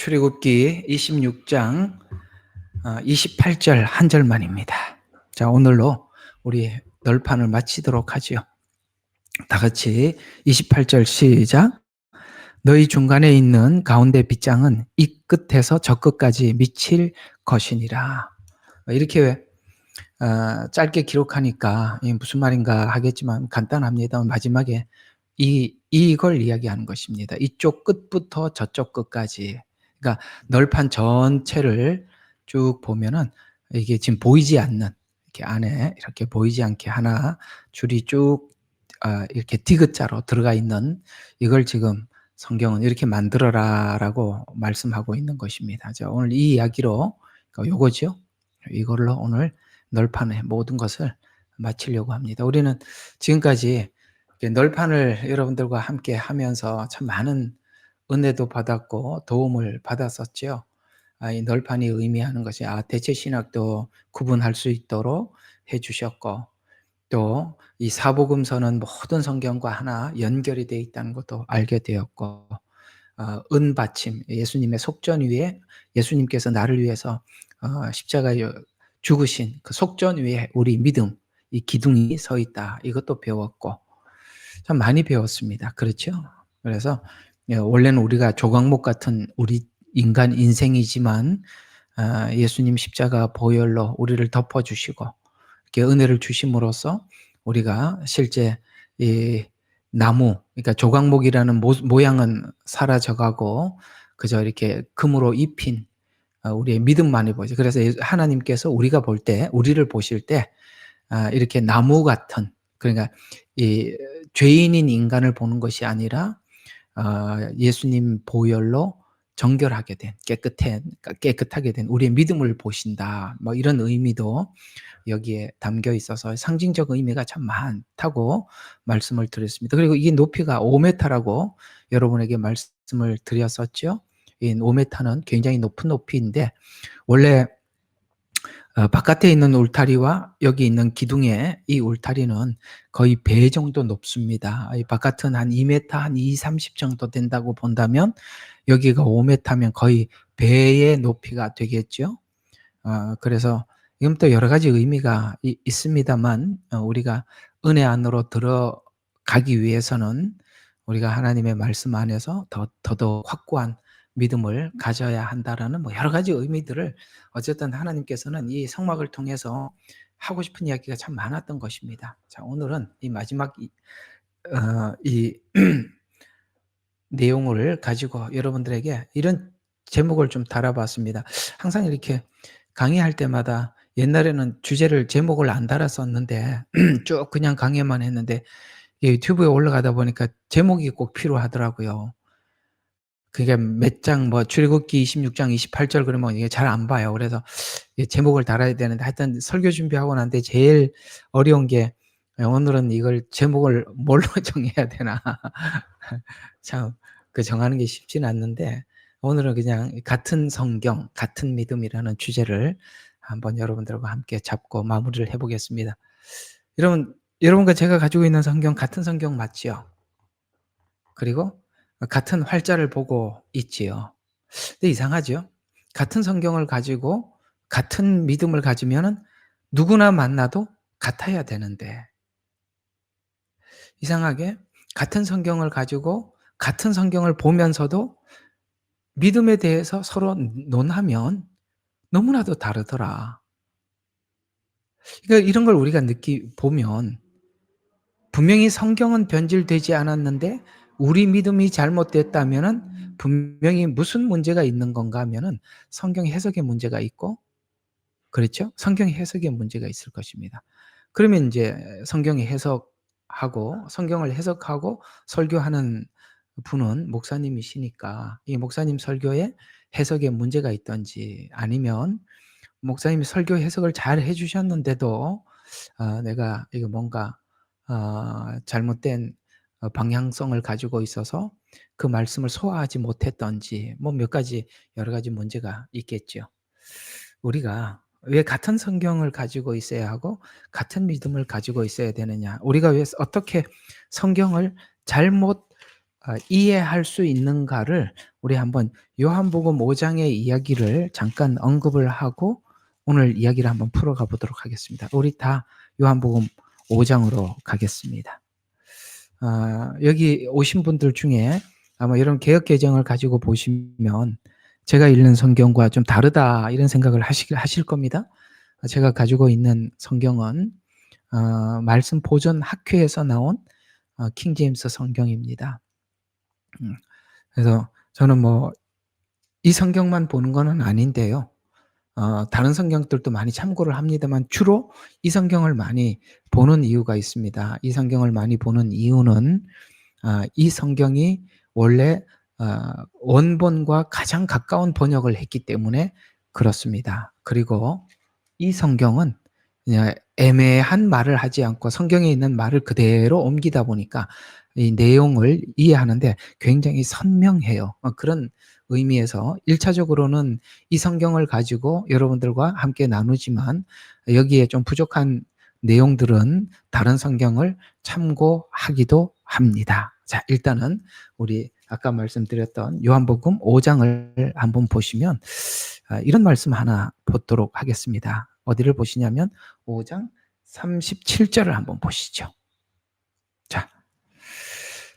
출애굽기 26장 28절 한 절만입니다. 자, 오늘로 우리 널판을 마치도록 하지요. 다 같이 28절 시작. 너희 중간에 있는 가운데 빗장은 이 끝에서 저 끝까지 미칠 것이니라. 이렇게 짧게 기록하니까 무슨 말인가 하겠지만 간단합니다. 마지막에 이걸 이야기하는 것입니다. 이쪽 끝부터 저쪽 끝까지. 그러니까 널판 전체를 쭉 보면은 이게 지금 보이지 않는, 이렇게 안에 이렇게 보이지 않게 하나 줄이 쭉 이렇게 디귿자로 들어가 있는, 이걸 지금 성경은 이렇게 만들어라라고 말씀하고 있는 것입니다. 자, 오늘 이 이야기로 요거죠. 이걸로 오늘 널판의 모든 것을 마치려고 합니다. 우리는 지금까지 널판을 여러분들과 함께 하면서 참 많은 은혜도 받았고 도움을 받았었죠. 이 널판이 의미하는 것이 대체 신학도 구분할 수 있도록 해주셨고, 또 이 사복음서는 모든 성경과 하나 연결이 되어 있다는 것도 알게 되었고, 은받침, 예수님의 속전 위에 예수님께서 나를 위해서 십자가에 죽으신 그 속전 위에 우리 믿음, 이 기둥이 서 있다. 이것도 배웠고, 참 많이 배웠습니다. 그렇죠? 그래서 원래는 우리가 조각목 같은 우리 인간 인생이지만 예수님 십자가 보혈로 우리를 덮어주시고 이렇게 은혜를 주심으로써 우리가 실제 이 나무, 그러니까 조각목이라는 모양은 사라져가고 그저 이렇게 금으로 입힌 우리의 믿음만이 보이죠. 그래서 하나님께서 우리가 볼 때, 우리를 보실 때 이렇게 나무 같은, 그러니까 이 죄인인 인간을 보는 것이 아니라 예수님 보혈로 정결하게 된, 깨끗하게 된 우리의 믿음을 보신다. 뭐 이런 의미도 여기에 담겨 있어서 상징적 의미가 참 많다고 말씀을 드렸습니다. 그리고 이 높이가 5m라고 여러분에게 말씀을 드렸었죠. 이 5m는 굉장히 높은 높이인데, 원래 바깥에 있는 울타리와 여기 있는 기둥의 이 울타리는 거의 배 정도 높습니다. 이 바깥은 한 2m, 한 2, 30 정도 된다고 본다면 여기가 5m면 거의 배의 높이가 되겠죠. 그래서 이건 또 여러 가지 의미가 있습니다만, 우리가 은혜 안으로 들어가기 위해서는 우리가 하나님의 말씀 안에서 더더욱 확고한 믿음을 가져야 한다라는 뭐 여러 가지 의미들을 어쨌든 하나님께서는 이 성막을 통해서 하고 싶은 이야기가 참 많았던 것입니다. 자, 오늘은 이 마지막 이 내용을 가지고 여러분들에게 이런 제목을 좀 달아봤습니다. 항상 이렇게 강의할 때마다 옛날에는 주제를 제목을 안 달았었는데 쭉 그냥 강의만 했는데 유튜브에 올라가다 보니까 제목이 꼭 필요하더라고요. 그게 몇 장 뭐 출애굽기 26장 28절 그러면 이게 잘 안 봐요. 그래서 제목을 달아야 되는데 하여튼 설교 준비하고 난데 제일 어려운 게 오늘은 이걸 제목을 뭘로 정해야 되나. 참 정하는 게 쉽지는 않는데 오늘은 그냥 같은 성경, 같은 믿음이라는 주제를 한번 여러분들과 함께 잡고 마무리를 해 보겠습니다. 여러분과 제가 가지고 있는 성경 같은 성경 맞지요? 그리고 같은 활자를 보고 있지요. 근데 이상하죠? 같은 성경을 가지고 같은 믿음을 가지면은 누구나 만나도 같아야 되는데, 이상하게 같은 성경을 가지고 같은 성경을 보면서도 믿음에 대해서 서로 논하면 너무나도 다르더라. 그러니까 이런 걸 우리가 보면 분명히 성경은 변질되지 않았는데 우리 믿음이 잘못됐다면은 분명히 무슨 문제가 있는 건가 하면은 성경 해석에 문제가 있고, 그렇죠? 성경 해석에 문제가 있을 것입니다. 그러면 이제 성경을 해석하고 설교하는 분은 목사님이시니까 이 목사님 설교에 해석에 문제가 있든지, 아니면 목사님이 설교 해석을 잘 해주셨는데도 내가 이거 뭔가 잘못된 방향성을 가지고 있어서 그 말씀을 소화하지 못했던지, 뭐 몇 가지 여러 가지 문제가 있겠죠. 우리가 왜 같은 성경을 가지고 있어야 하고 같은 믿음을 가지고 있어야 되느냐? 우리가 왜 어떻게 성경을 잘못 이해할 수 있는가를 우리 한번 요한복음 5장의 이야기를 잠깐 언급을 하고 오늘 이야기를 한번 풀어가 보도록 하겠습니다. 우리 다 요한복음 5장으로 가겠습니다. 여기 오신 분들 중에 아마 이런 개역개정을 가지고 보시면 제가 읽는 성경과 좀 다르다 이런 생각을 하실 겁니다. 제가 가지고 있는 성경은 말씀 보존 학회에서 나온 킹제임스 성경입니다. 그래서 저는 뭐 이 성경만 보는 거는 아닌데요. 다른 성경들도 많이 참고를 합니다만 주로 이 성경을 많이 보는 이유가 있습니다. 이 성경을 많이 보는 이유는 이 성경이 원래 원본과 가장 가까운 번역을 했기 때문에 그렇습니다. 그리고 이 성경은 그냥 애매한 말을 하지 않고 성경에 있는 말을 그대로 옮기다 보니까 이 내용을 이해하는데 굉장히 선명해요. 그런 의미에서 1차적으로는 이 성경을 가지고 여러분들과 함께 나누지만 여기에 좀 부족한 내용들은 다른 성경을 참고하기도 합니다. 자, 일단은 우리 아까 말씀드렸던 요한복음 5장을 한번 보시면 이런 말씀 하나 보도록 하겠습니다. 어디를 보시냐면 5장 37절을 한번 보시죠. 자,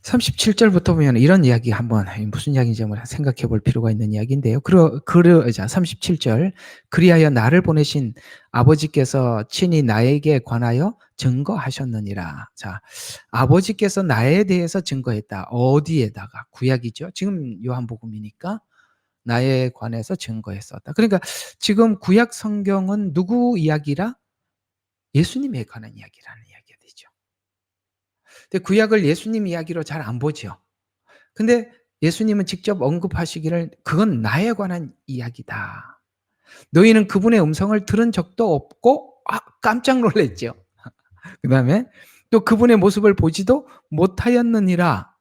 37절부터 보면 이런 이야기 한번 무슨 이야기인지 한번 생각해 볼 필요가 있는 이야기인데요. 자, 37절 그리하여 나를 보내신 아버지께서 친히 나에게 관하여 증거하셨느니라. 자, 아버지께서 나에 대해서 증거했다. 어디에다가? 구약이죠. 지금 요한복음이니까 나에 관해서 증거했었다. 그러니까 지금 구약 성경은 누구 이야기라? 예수님에 관한 이야기라는 이야기가 되죠. 근데 구약을 예수님 이야기로 잘 안 보죠. 근데 예수님은 직접 언급하시기를 그건 나에 관한 이야기다. 너희는 그분의 음성을 들은 적도 없고 깜짝 놀랐죠. 그다음에 또 그분의 모습을 보지도 못하였느니라.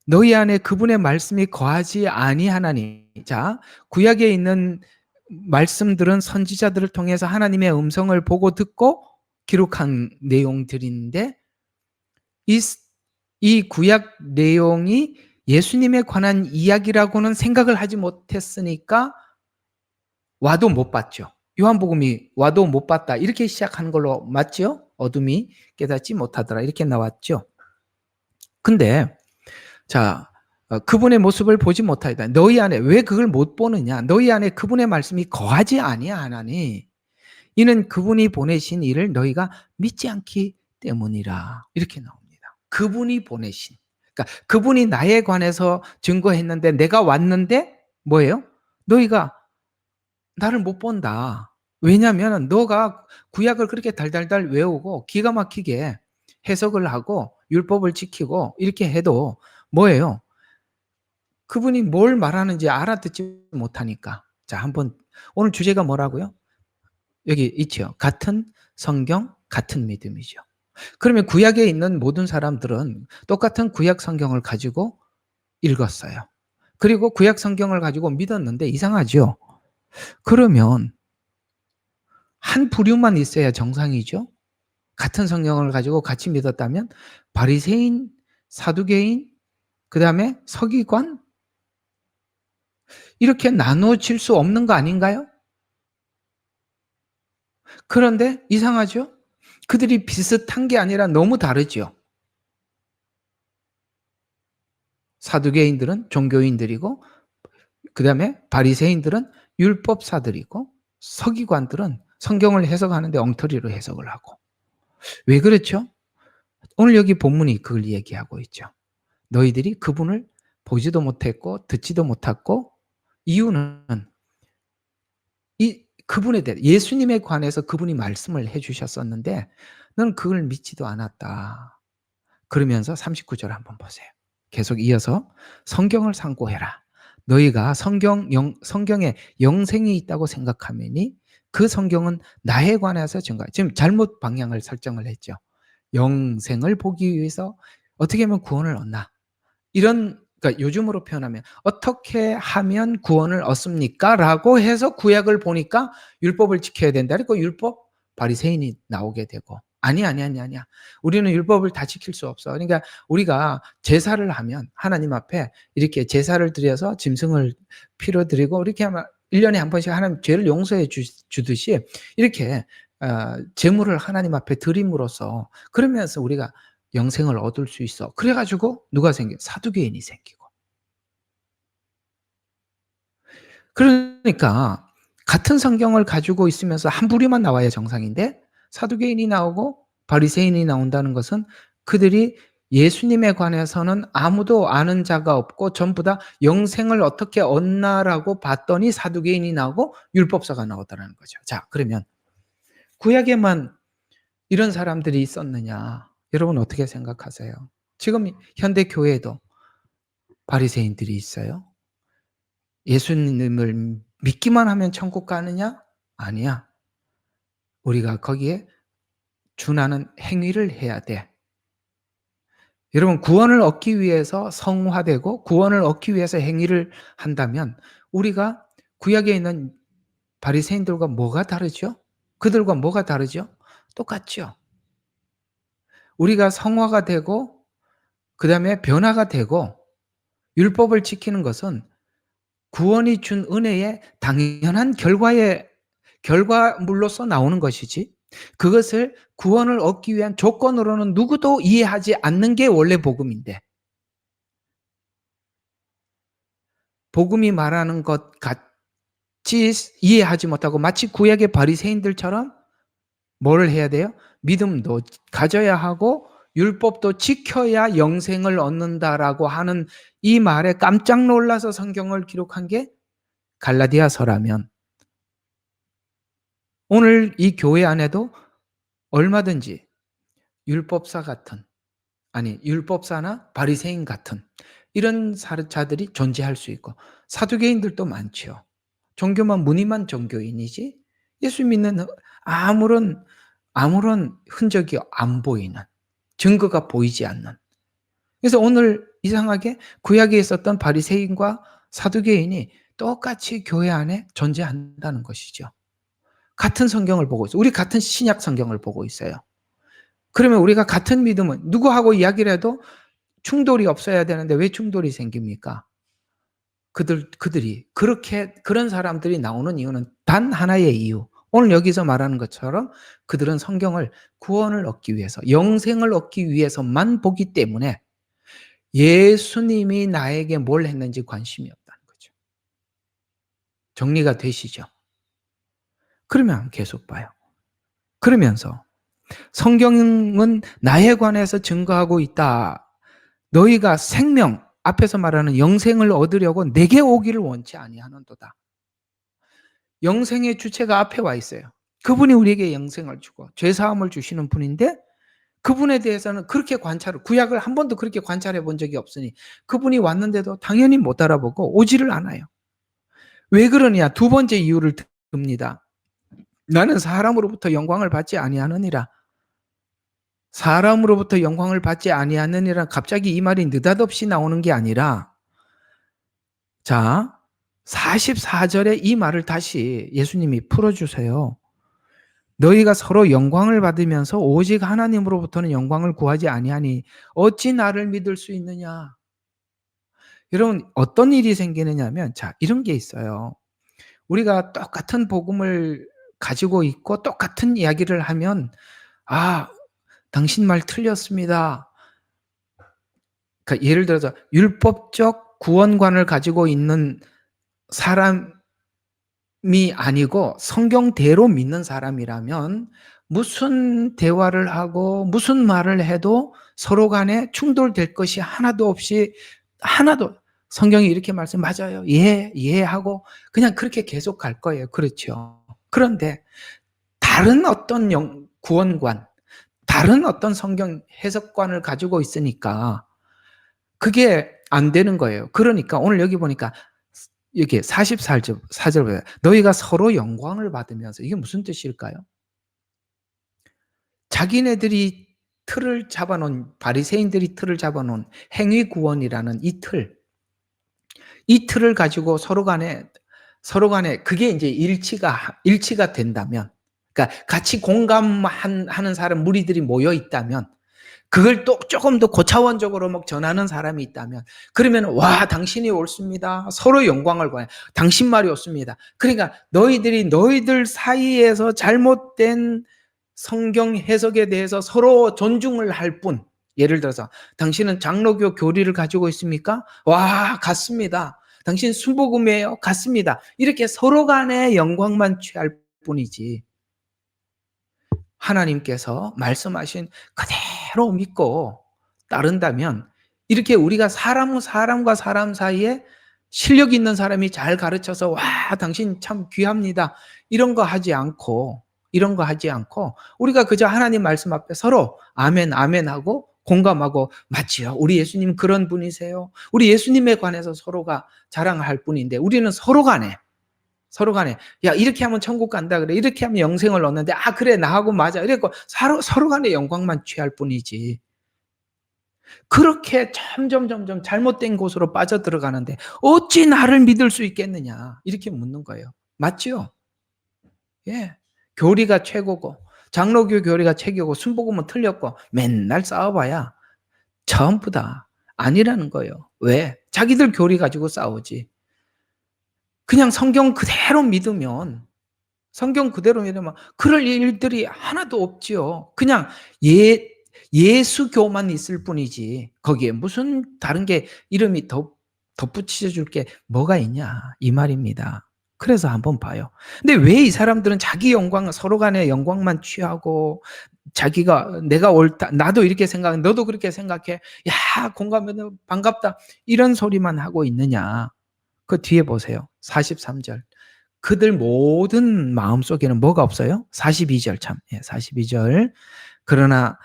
너희 안에 그분의 말씀이 거하지 아니하나니. 자, 구약에 있는 말씀들은 선지자들을 통해서 하나님의 음성을 보고 듣고 기록한 내용들인데 이 구약 내용이 예수님에 관한 이야기라고는 생각을 하지 못했으니까 와도 못 봤죠. 요한복음이 와도 못 봤다 이렇게 시작하는 걸로 맞죠? 어둠이 깨닫지 못하더라 이렇게 나왔죠. 근데 자, 그분의 모습을 보지 못하이다. 너희 안에 왜 그걸 못 보느냐? 너희 안에 그분의 말씀이 거하지 아니하나니 이는 그분이 보내신 이를 너희가 믿지 않기 때문이라. 이렇게 나옵니다. 그분이 보내신. 그러니까 그분이 나에 관해서 증거했는데 내가 왔는데 뭐예요? 너희가 나를 못 본다. 왜냐하면 너가 구약을 그렇게 달달달 외우고 기가 막히게 해석을 하고 율법을 지키고 이렇게 해도 뭐예요? 그분이 뭘 말하는지 알아듣지 못하니까. 자, 한번 오늘 주제가 뭐라고요? 여기 있죠. 같은 성경, 같은 믿음이죠. 그러면 구약에 있는 모든 사람들은 똑같은 구약 성경을 가지고 읽었어요. 그리고 구약 성경을 가지고 믿었는데 이상하죠. 그러면 한 부류만 있어야 정상이죠. 같은 성경을 가지고 같이 믿었다면 바리새인, 사두개인, 그다음에 서기관 이렇게 나눠질 수 없는 거 아닌가요? 그런데 이상하죠? 그들이 비슷한 게 아니라 너무 다르죠. 사두개인들은 종교인들이고 그다음에 바리새인들은 율법사들이고 서기관들은 성경을 해석하는데 엉터리로 해석을 하고. 왜 그렇죠? 오늘 여기 본문이 그걸 얘기하고 있죠. 너희들이 그분을 보지도 못했고 듣지도 못했고 이유는 그분에 대해 예수님에 관해서 그분이 말씀을 해 주셨었는데 너는 그걸 믿지도 않았다. 그러면서 39절 한번 보세요. 계속 이어서 성경을 상고해라. 너희가 성경에 영생이 있다고 생각하면이 그 성경은 나에 관해서 증거해. 지금 잘못 방향을 설정을 했죠. 영생을 보기 위해서 어떻게 하면 구원을 얻나? 이런 그러니까 요즘으로 표현하면 어떻게 하면 구원을 얻습니까? 라고 해서 구약을 보니까 율법을 지켜야 된다. 그리고 율법 바리새인이 나오게 되고 아니야, 아니야, 아니야, 아니야. 우리는 율법을 다 지킬 수 없어. 그러니까 우리가 제사를 하면 하나님 앞에 이렇게 제사를 드려서 짐승을 피로 드리고 이렇게 하면 1 년에 한 번씩 하나님 죄를 용서해 주듯이 이렇게 제물을 하나님 앞에 드림으로써 그러면서 우리가 영생을 얻을 수 있어. 그래 가지고 누가 생겨? 사두개인이 생기고. 그러니까 같은 성경을 가지고 있으면서 한 부류만 나와야 정상인데 사두개인이 나오고 바리새인이 나온다는 것은 그들이 예수님에 관해서는 아무도 아는 자가 없고 전부 다 영생을 어떻게 얻나라고 봤더니 사두개인이 나오고 율법사가 나오더라는 거죠. 자, 그러면 구약에만 이런 사람들이 있었느냐? 여러분 어떻게 생각하세요? 지금 현대 교회에도 바리새인들이 있어요? 예수님을 믿기만 하면 천국 가느냐? 아니야. 우리가 거기에 준하는 행위를 해야 돼. 여러분 구원을 얻기 위해서 성화되고 구원을 얻기 위해서 행위를 한다면 우리가 구약에 있는 바리새인들과 뭐가 다르죠? 그들과 뭐가 다르죠? 똑같죠. 우리가 성화가 되고 그다음에 변화가 되고 율법을 지키는 것은 구원이 준 은혜의 당연한 결과물로서 나오는 것이지 그것을 구원을 얻기 위한 조건으로는 누구도 이해하지 않는 게 원래 복음인데 복음이 말하는 것 같이 이해하지 못하고 마치 구약의 바리새인들처럼 뭐를 해야 돼요? 믿음도 가져야 하고 율법도 지켜야 영생을 얻는다라고 하는 이 말에 깜짝 놀라서 성경을 기록한 게 갈라디아서라면 오늘 이 교회 안에도 얼마든지 율법사 같은 율법사나 바리새인 같은 이런 자들이 존재할 수 있고 사두개인들도 많죠. 종교만 무늬만 종교인이지 예수 믿는 아무런 흔적이 안 보이는 증거가 보이지 않는. 그래서 오늘 이상하게 구약에 있었던 바리새인과 사두개인이 똑같이 교회 안에 존재한다는 것이죠. 같은 성경을 보고 있어요. 우리 같은 신약 성경을 보고 있어요. 그러면 우리가 같은 믿음은 누구하고 이야기를 해도 충돌이 없어야 되는데 왜 충돌이 생깁니까? 그런 사람들이 나오는 이유는 단 하나의 이유. 오늘 여기서 말하는 것처럼 그들은 성경을 구원을 얻기 위해서, 영생을 얻기 위해서만 보기 때문에 예수님이 나에게 뭘 했는지 관심이 없다는 거죠. 정리가 되시죠? 그러면 계속 봐요. 그러면서 성경은 나에 관해서 증거하고 있다. 너희가 생명, 앞에서 말하는 영생을 얻으려고 내게 오기를 원치 아니하는도다. 영생의 주체가 앞에 와 있어요. 그분이 우리에게 영생을 주고 죄사함을 주시는 분인데 그분에 대해서는 그렇게 구약을 한 번도 그렇게 관찰해 본 적이 없으니 그분이 왔는데도 당연히 못 알아보고 오지를 않아요. 왜 그러냐? 두 번째 이유를 듭니다. 나는 사람으로부터 영광을 받지 아니하느니라. 사람으로부터 영광을 받지 아니하느니라 갑자기 이 말이 느닷없이 나오는 게 아니라 자 44절에 이 말을 다시 예수님이 풀어주세요. 너희가 서로 영광을 받으면서 오직 하나님으로부터는 영광을 구하지 아니하니 어찌 나를 믿을 수 있느냐. 여러분 어떤 일이 생기느냐 하면 자 이런 게 있어요. 우리가 똑같은 복음을 가지고 있고 똑같은 이야기를 하면 아 당신 말 틀렸습니다. 그러니까 예를 들어서 율법적 구원관을 가지고 있는 사람이 아니고 성경대로 믿는 사람이라면 무슨 대화를 하고 무슨 말을 해도 서로 간에 충돌될 것이 하나도 없이 성경이 이렇게 맞아요. 하고 그냥 그렇게 계속 갈 거예요. 그렇죠. 그런데 다른 어떤 구원관, 다른 어떤 성경 해석관을 가지고 있으니까 그게 안 되는 거예요. 그러니까 오늘 여기 보니까 이렇게 44절 보세요. 너희가 서로 영광을 받으면서 이게 무슨 뜻일까요? 자기네들이 틀을 잡아놓은 바리새인들이 틀을 잡아놓은 행위 구원이라는 이 틀을 가지고 서로 간에 그게 이제 일치가 된다면 그러니까 같이 공감하는 사람 무리들이 모여 있다면 그걸 또 조금 더 고차원적으로 막 전하는 사람이 있다면 그러면 와 당신이 옳습니다. 서로 영광을 구해요. 당신 말이 옳습니다. 그러니까 너희들 사이에서 잘못된 성경 해석에 대해서 서로 존중을 할 뿐. 예를 들어서 당신은 장로교 교리를 가지고 있습니까? 와 같습니다. 당신 순복음이에요? 같습니다. 이렇게 서로 간의 영광만 취할 뿐이지 하나님께서 말씀하신 그대로 믿고 따른다면 이렇게 우리가 사람과 사람 사이에 실력 있는 사람이 잘 가르쳐서 와 당신 참 귀합니다 이런 거 하지 않고 우리가 그저 하나님 말씀 앞에 서로 아멘 아멘 하고 공감하고 맞지요. 우리 예수님 그런 분이세요. 우리 예수님에 관해서 서로가 자랑할 뿐인데 우리는 서로 간에 야 이렇게 하면 천국 간다 그래 이렇게 하면 영생을 얻는데 아 그래 나하고 맞아 이랬고 서로 간에 영광만 취할 뿐이지 그렇게 점점 잘못된 곳으로 빠져들어가는데 어찌 나를 믿을 수 있겠느냐 이렇게 묻는 거예요. 맞지요? 예. 교리가 최고고 장로교 교리가 최고고 순복음은 틀렸고 맨날 싸워봐야 전부 다 아니라는 거예요. 왜? 자기들 교리 가지고 싸우지. 그냥 성경 그대로 믿으면 그럴 일들이 하나도 없지요. 그냥 예수교만 있을 뿐이지 거기에 무슨 다른 게 이름이 덧붙여 줄 게 뭐가 있냐 이 말입니다. 그래서 한번 봐요. 근데 왜 이 사람들은 자기 영광 서로 간의 영광만 취하고 자기가 내가 옳다 나도 이렇게 생각해 너도 그렇게 생각해 야 공감해 반갑다 이런 소리만 하고 있느냐. 그 뒤에 보세요. 43절. 그들 모든 마음속에는 뭐가 없어요? 42절 참. 예, 42절. 그러나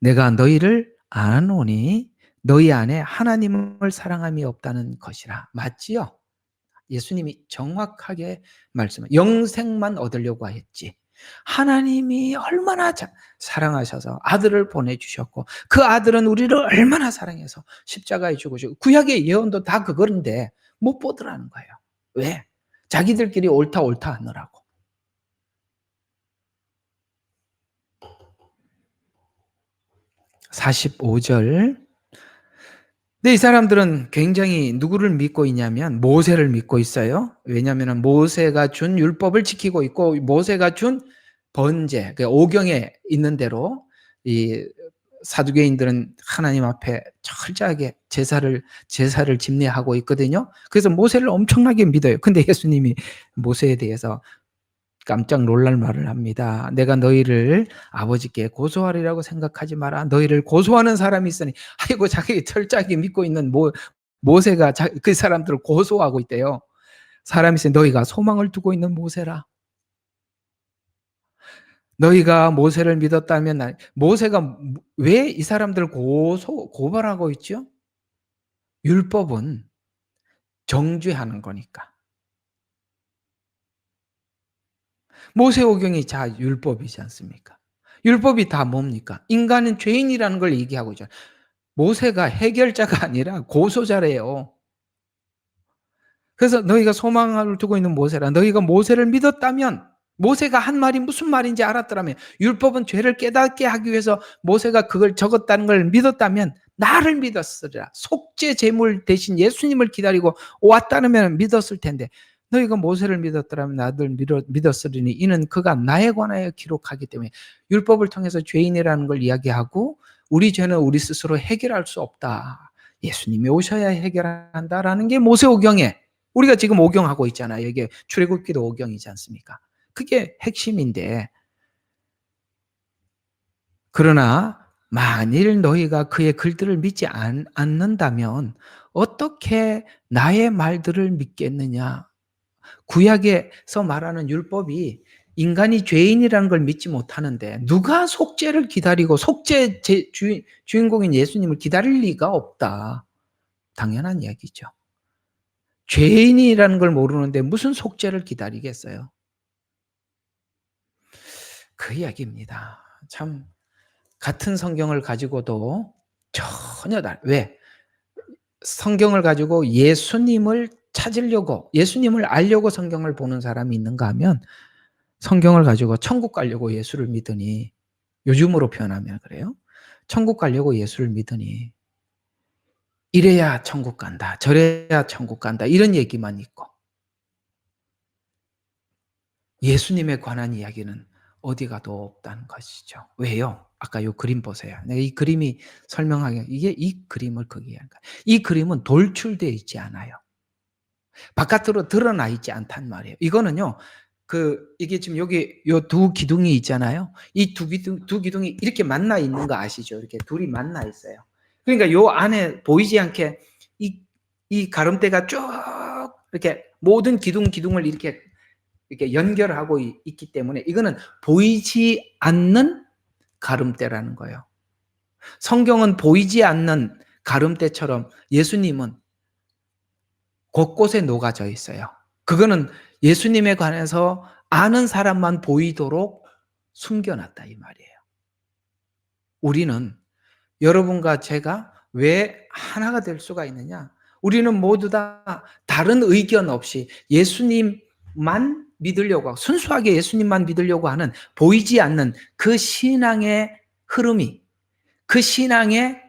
내가 너희를 아노니 너희 안에 하나님을 사랑함이 없다는 것이라. 맞지요? 예수님이 정확하게 말씀해. 영생만 얻으려고 했지. 하나님이 얼마나 사랑하셔서 아들을 보내주셨고 그 아들은 우리를 얼마나 사랑해서 십자가에 죽으시고 구약의 예언도 다 그건데 못 보더라는 거예요. 왜? 자기들끼리 옳다 하느라고. (45절) 근데 이 사람들은 굉장히 누구를 믿고 있냐면 모세를 믿고 있어요. 왜냐하면 모세가 준 율법을 지키고 있고 모세가 준 번제, 그 오경에 있는 대로 이 사두개인들은 하나님 앞에 철저하게 제사를 집례하고 있거든요. 그래서 모세를 엄청나게 믿어요. 근데 예수님이 모세에 대해서 깜짝 놀랄 말을 합니다. 내가 너희를 아버지께 고소하리라고 생각하지 마라. 너희를 고소하는 사람이 있으니 아이고 자기 철저하게 믿고 있는 모세가 그 사람들을 고소하고 있대요. 사람이 있으니 너희가 소망을 두고 있는 모세라. 너희가 모세를 믿었다면 모세가 왜 이 사람들을 고발하고 있죠? 율법은 정죄하는 거니까. 모세오경이 율법이지 않습니까? 율법이 다 뭡니까? 인간은 죄인이라는 걸 얘기하고 있잖아요. 모세가 해결자가 아니라 고소자래요. 그래서 너희가 소망을 두고 있는 모세라. 너희가 모세를 믿었다면 모세가 한 말이 무슨 말인지 알았더라면 율법은 죄를 깨닫게 하기 위해서 모세가 그걸 적었다는 걸 믿었다면 나를 믿었으리라. 속죄 제물 대신 예수님을 기다리고 왔다면 믿었을 텐데 너희가 모세를 믿었더라면 나를 믿었으리니 이는 그가 나에 관하여 기록하기 때문에 율법을 통해서 죄인이라는 걸 이야기하고 우리 죄는 우리 스스로 해결할 수 없다. 예수님이 오셔야 해결한다라는 게 모세오경에 우리가 지금 오경하고 있잖아요. 이게 출애굽기도 오경이지 않습니까? 그게 핵심인데 그러나 만일 너희가 그의 글들을 믿지 않는다면 어떻게 나의 말들을 믿겠느냐? 구약에서 말하는 율법이 인간이 죄인이라는 걸 믿지 못하는데 누가 속죄를 기다리고 속죄 주인공인 예수님을 기다릴 리가 없다. 당연한 이야기죠. 죄인이라는 걸 모르는데 무슨 속죄를 기다리겠어요? 그 이야기입니다. 참 같은 성경을 가지고도 전혀 왜? 성경을 가지고 예수님을 찾으려고 예수님을 알려고 성경을 보는 사람이 있는가 하면 성경을 가지고 천국 가려고 예수를 믿으니, 요즘으로 표현하면 그래요. 천국 가려고 예수를 믿으니 이래야 천국 간다, 저래야 천국 간다, 이런 얘기만 있고 예수님에 관한 이야기는 어디 가도 없다는 것이죠. 왜요? 아까 요 그림 보세요. 내가 이 그림이 설명하기, 이게 이 그림을 거기에 하는 거예요. 이 그림은 돌출되어 있지 않아요. 바깥으로 드러나 있지 않단 말이에요. 이거는요, 이게 지금 여기 요 두 기둥이 있잖아요. 이 두 기둥이 이렇게 만나 있는 거 아시죠? 이렇게 둘이 만나 있어요. 그러니까 요 안에 보이지 않게 이 가름대가 쭉 이렇게 모든 기둥을 이렇게 연결하고 있기 때문에 이거는 보이지 않는 가름대라는 거예요. 성경은 보이지 않는 가름대처럼 예수님은 곳곳에 녹아져 있어요. 그거는 예수님에 관해서 아는 사람만 보이도록 숨겨놨다 이 말이에요. 우리는, 여러분과 제가 왜 하나가 될 수가 있느냐? 우리는 모두 다 다른 의견 없이 예수님만 믿으려고 하고, 순수하게 예수님만 믿으려고 하는 보이지 않는 그 신앙의 흐름이, 그 신앙의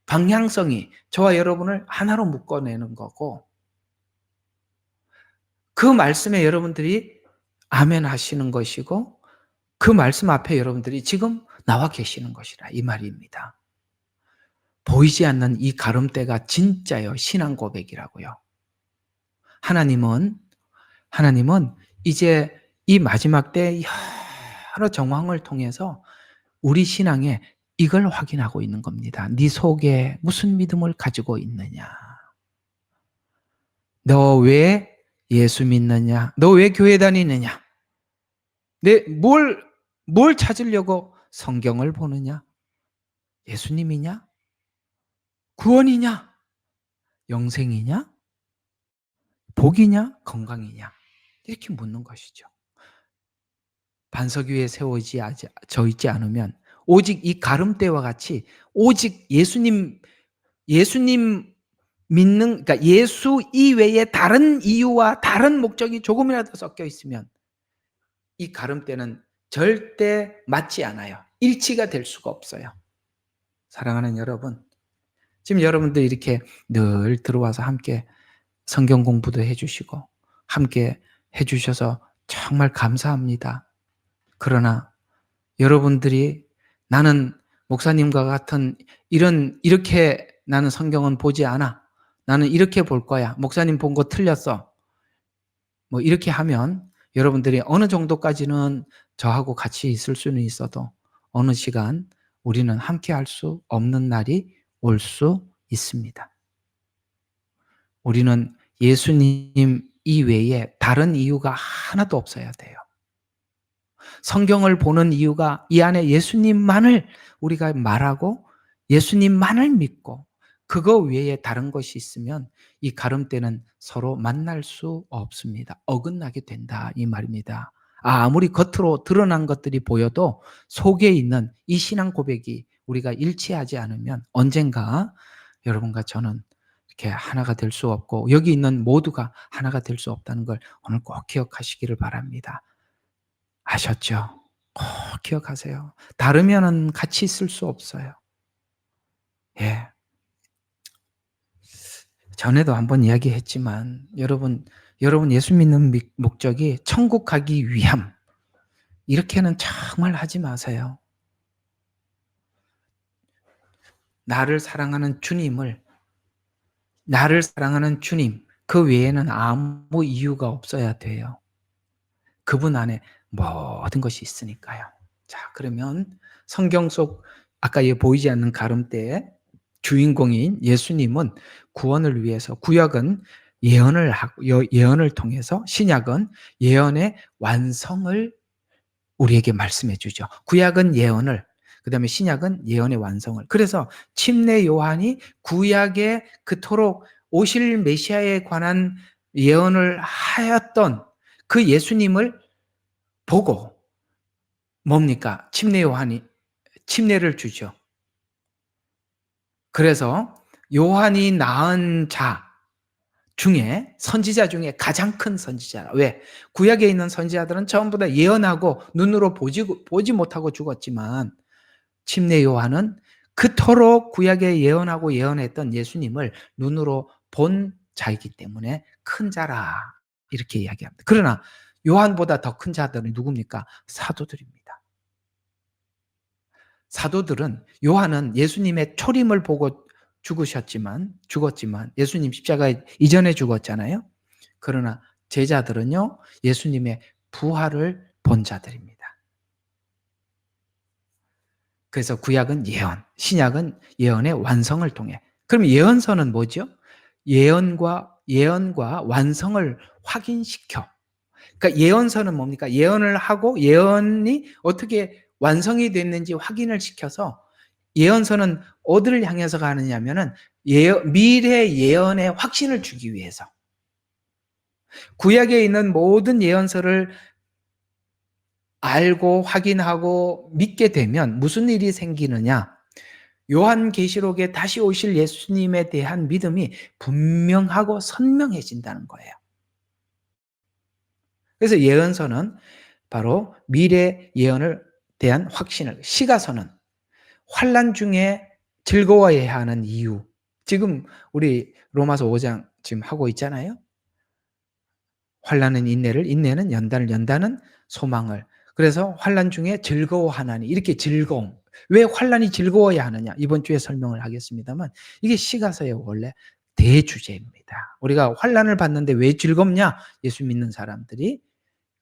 방향성이 저와 여러분을 하나로 묶어내는 거고, 그 말씀에 여러분들이 아멘 하시는 것이고, 그 말씀 앞에 여러분들이 지금 나와 계시는 것이라 이 말입니다. 보이지 않는 이 가름대가 진짜요 신앙 고백이라고요. 하나님은 이제 이 마지막 때 여러 정황을 통해서 우리 신앙에 이걸 확인하고 있는 겁니다. 네 속에 무슨 믿음을 가지고 있느냐? 너 왜 예수 믿느냐? 너 왜 교회 다니느냐? 뭘 찾으려고 성경을 보느냐? 예수님이냐? 구원이냐? 영생이냐? 복이냐? 건강이냐? 이렇게 묻는 것이죠. 반석 위에 져 있지 않으면 오직 이 가름대와 같이 오직 예수님 믿는, 그러니까 예수 이외에 다른 이유와 다른 목적이 조금이라도 섞여 있으면 이 가름대는 절대 맞지 않아요. 일치가 될 수가 없어요. 사랑하는 여러분, 지금 여러분들 이렇게 늘 들어와서 함께 성경 공부도 해주시고 함께 해주셔서 정말 감사합니다. 그러나 여러분들이 나는 목사님과 같은 이렇게 나는 성경은 보지 않아, 나는 이렇게 볼 거야, 목사님 본 거 틀렸어, 뭐 이렇게 하면 여러분들이 어느 정도까지는 저하고 같이 있을 수는 있어도 어느 시간 우리는 함께 할 수 없는 날이 올 수 있습니다. 우리는 예수님 이외에 다른 이유가 하나도 없어야 돼요. 성경을 보는 이유가 이 안에 예수님만을 우리가 말하고 예수님만을 믿고 그거 외에 다른 것이 있으면 이 가름대는 서로 만날 수 없습니다. 어긋나게 된다 이 말입니다. 아무리 겉으로 드러난 것들이 보여도 속에 있는 이 신앙 고백이 우리가 일치하지 않으면 언젠가 여러분과 저는 이렇게 하나가 될 수 없고 여기 있는 모두가 하나가 될 수 없다는 걸 오늘 꼭 기억하시기를 바랍니다. 아셨죠? 꼭 기억하세요. 다르면은 같이 있을 수 없어요. 예. 전에도 한번 이야기했지만 여러분 예수 믿는 목적이 천국 가기 위함, 이렇게는 정말 하지 마세요. 나를 사랑하는 주님, 그 외에는 아무 이유가 없어야 돼요. 그분 안에 모든 것이 있으니까요. 자, 그러면 성경 속 아까 보이지 않는 가름대의 주인공인 예수님은 구원을 위해서, 구약은 예언을 통해서, 신약은 예언의 완성을 우리에게 말씀해 주죠. 구약은 예언을, 그다음에 신약은 예언의 완성을. 그래서 침례 요한이 구약에 그토록 오실 메시아에 관한 예언을 하였던 그 예수님을 보고 뭡니까? 침례 요한이 침례를 주죠. 그래서 요한이 낳은 자 중에 선지자 중에 가장 큰 선지자라. 왜? 구약에 있는 선지자들은 전부 다 예언하고 눈으로 보지 못하고 죽었지만 침례 요한은 그토록 구약에 예언하고 예언했던 예수님을 눈으로 본 자이기 때문에 큰 자라 이렇게 이야기합니다. 그러나 요한보다 더 큰 자들은 누굽니까? 사도들입니다. 사도들은 요한은 예수님의 초림을 보고 죽었지만 예수님 십자가 이전에 죽었잖아요. 그러나 제자들은요, 예수님의 부활을 본 자들입니다. 그래서 구약은 예언, 신약은 예언의 완성을 통해. 그럼 예언서는 뭐죠? 예언과 완성을 확인시켜. 그러니까 예언서는 뭡니까? 예언을 하고 예언이 어떻게 완성이 됐는지 확인을 시켜서, 예언서는 어디를 향해서 가느냐면은 미래 예언의 확신을 주기 위해서. 구약에 있는 모든 예언서를 알고 확인하고 믿게 되면 무슨 일이 생기느냐? 요한계시록에 다시 오실 예수님에 대한 믿음이 분명하고 선명해진다는 거예요. 그래서 예언서는 바로 미래 예언을 대한 확신을, 시가서는 환난 중에 즐거워해야 하는 이유. 지금 우리 로마서 5장 지금 하고 있잖아요. 환난은 인내를, 인내는 연단을, 연단은 소망을. 그래서 환난 중에 즐거워하나니, 이렇게 즐거움. 왜 환난이 즐거워야 하느냐? 이번 주에 설명을 하겠습니다만 이게 시가서의 원래 대주제입니다. 우리가 환난을 받는데 왜 즐겁냐? 예수 믿는 사람들이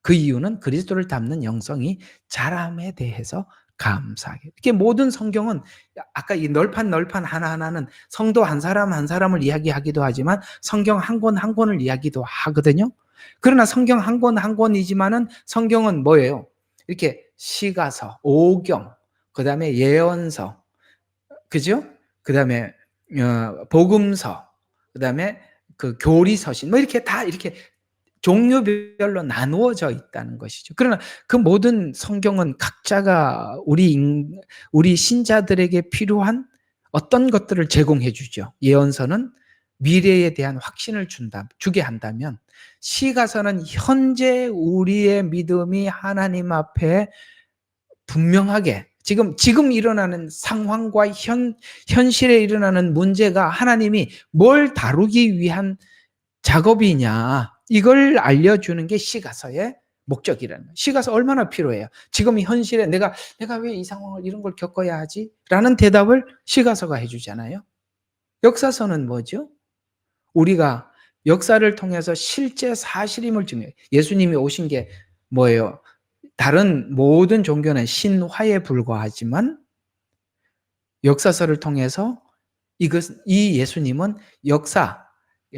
그 이유는 그리스도를 닮는 영성이 자람에 대해서 감사하게. 이렇게 모든 성경은 아까 이 널판 하나하나는 성도 한 사람 한 사람을 이야기하기도 하지만 성경 한 권 한 권을 이야기도 하거든요. 그러나 성경 한 권 한 권이지만은 성경은 뭐예요? 이렇게 시가서, 오경, 그다음에 예언서, 그죠? 그다음에 복음서, 그다음에 그 교리서신, 뭐 이렇게 다 이렇게 종류별로 나누어져 있다는 것이죠. 그러나 그 모든 성경은 각자가 우리 신자들에게 필요한 어떤 것들을 제공해 주죠. 예언서는 미래에 대한 확신을 주게 한다면, 시가서는 현재 우리의 믿음이 하나님 앞에 분명하게 지금 일어나는 상황과 현실에 일어나는 문제가 하나님이 뭘 다루기 위한 작업이냐, 이걸 알려주는 게 시가서의 목적이라는 거예요. 시가서 얼마나 필요해요. 지금 현실에 내가 왜 이 상황을 이런 걸 겪어야 하지? 라는 대답을 시가서가 해주잖아요. 역사서는 뭐죠? 우리가 역사를 통해서 실제 사실임을 증명해요. 예수님이 오신 게 뭐예요? 다른 모든 종교는 신화에 불과하지만 역사서를 통해서 이 예수님은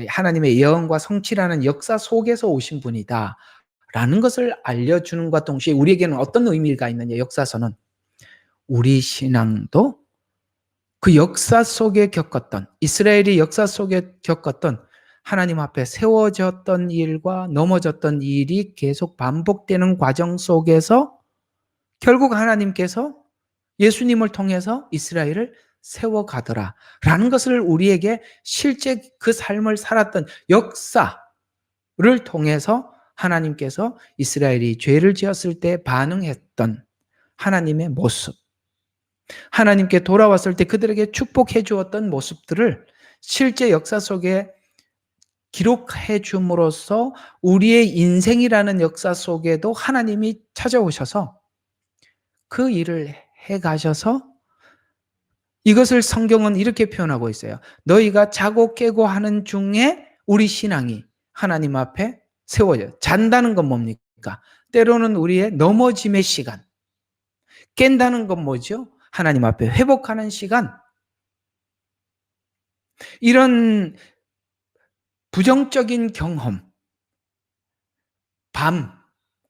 하나님의 예언과 성취라는 역사 속에서 오신 분이다 라는 것을 알려주는 것과 동시에 우리에게는 어떤 의미가 있느냐? 역사서는 우리 신앙도 그 역사 속에 겪었던, 이스라엘이 역사 속에 겪었던 하나님 앞에 세워졌던 일과 넘어졌던 일이 계속 반복되는 과정 속에서 결국 하나님께서 예수님을 통해서 이스라엘을 세워가더라 라는 것을 우리에게 실제 그 삶을 살았던 역사를 통해서 하나님께서 이스라엘이 죄를 지었을 때 반응했던 하나님의 모습, 하나님께 돌아왔을 때 그들에게 축복해 주었던 모습들을 실제 역사 속에 기록해 줌으로써 우리의 인생이라는 역사 속에도 하나님이 찾아오셔서 그 일을 해 가셔서, 이것을 성경은 이렇게 표현하고 있어요. 너희가 자고 깨고 하는 중에 우리 신앙이 하나님 앞에 세워져요. 잔다는 건 뭡니까? 때로는 우리의 넘어짐의 시간. 깬다는 건 뭐죠? 하나님 앞에 회복하는 시간. 이런 부정적인 경험, 밤,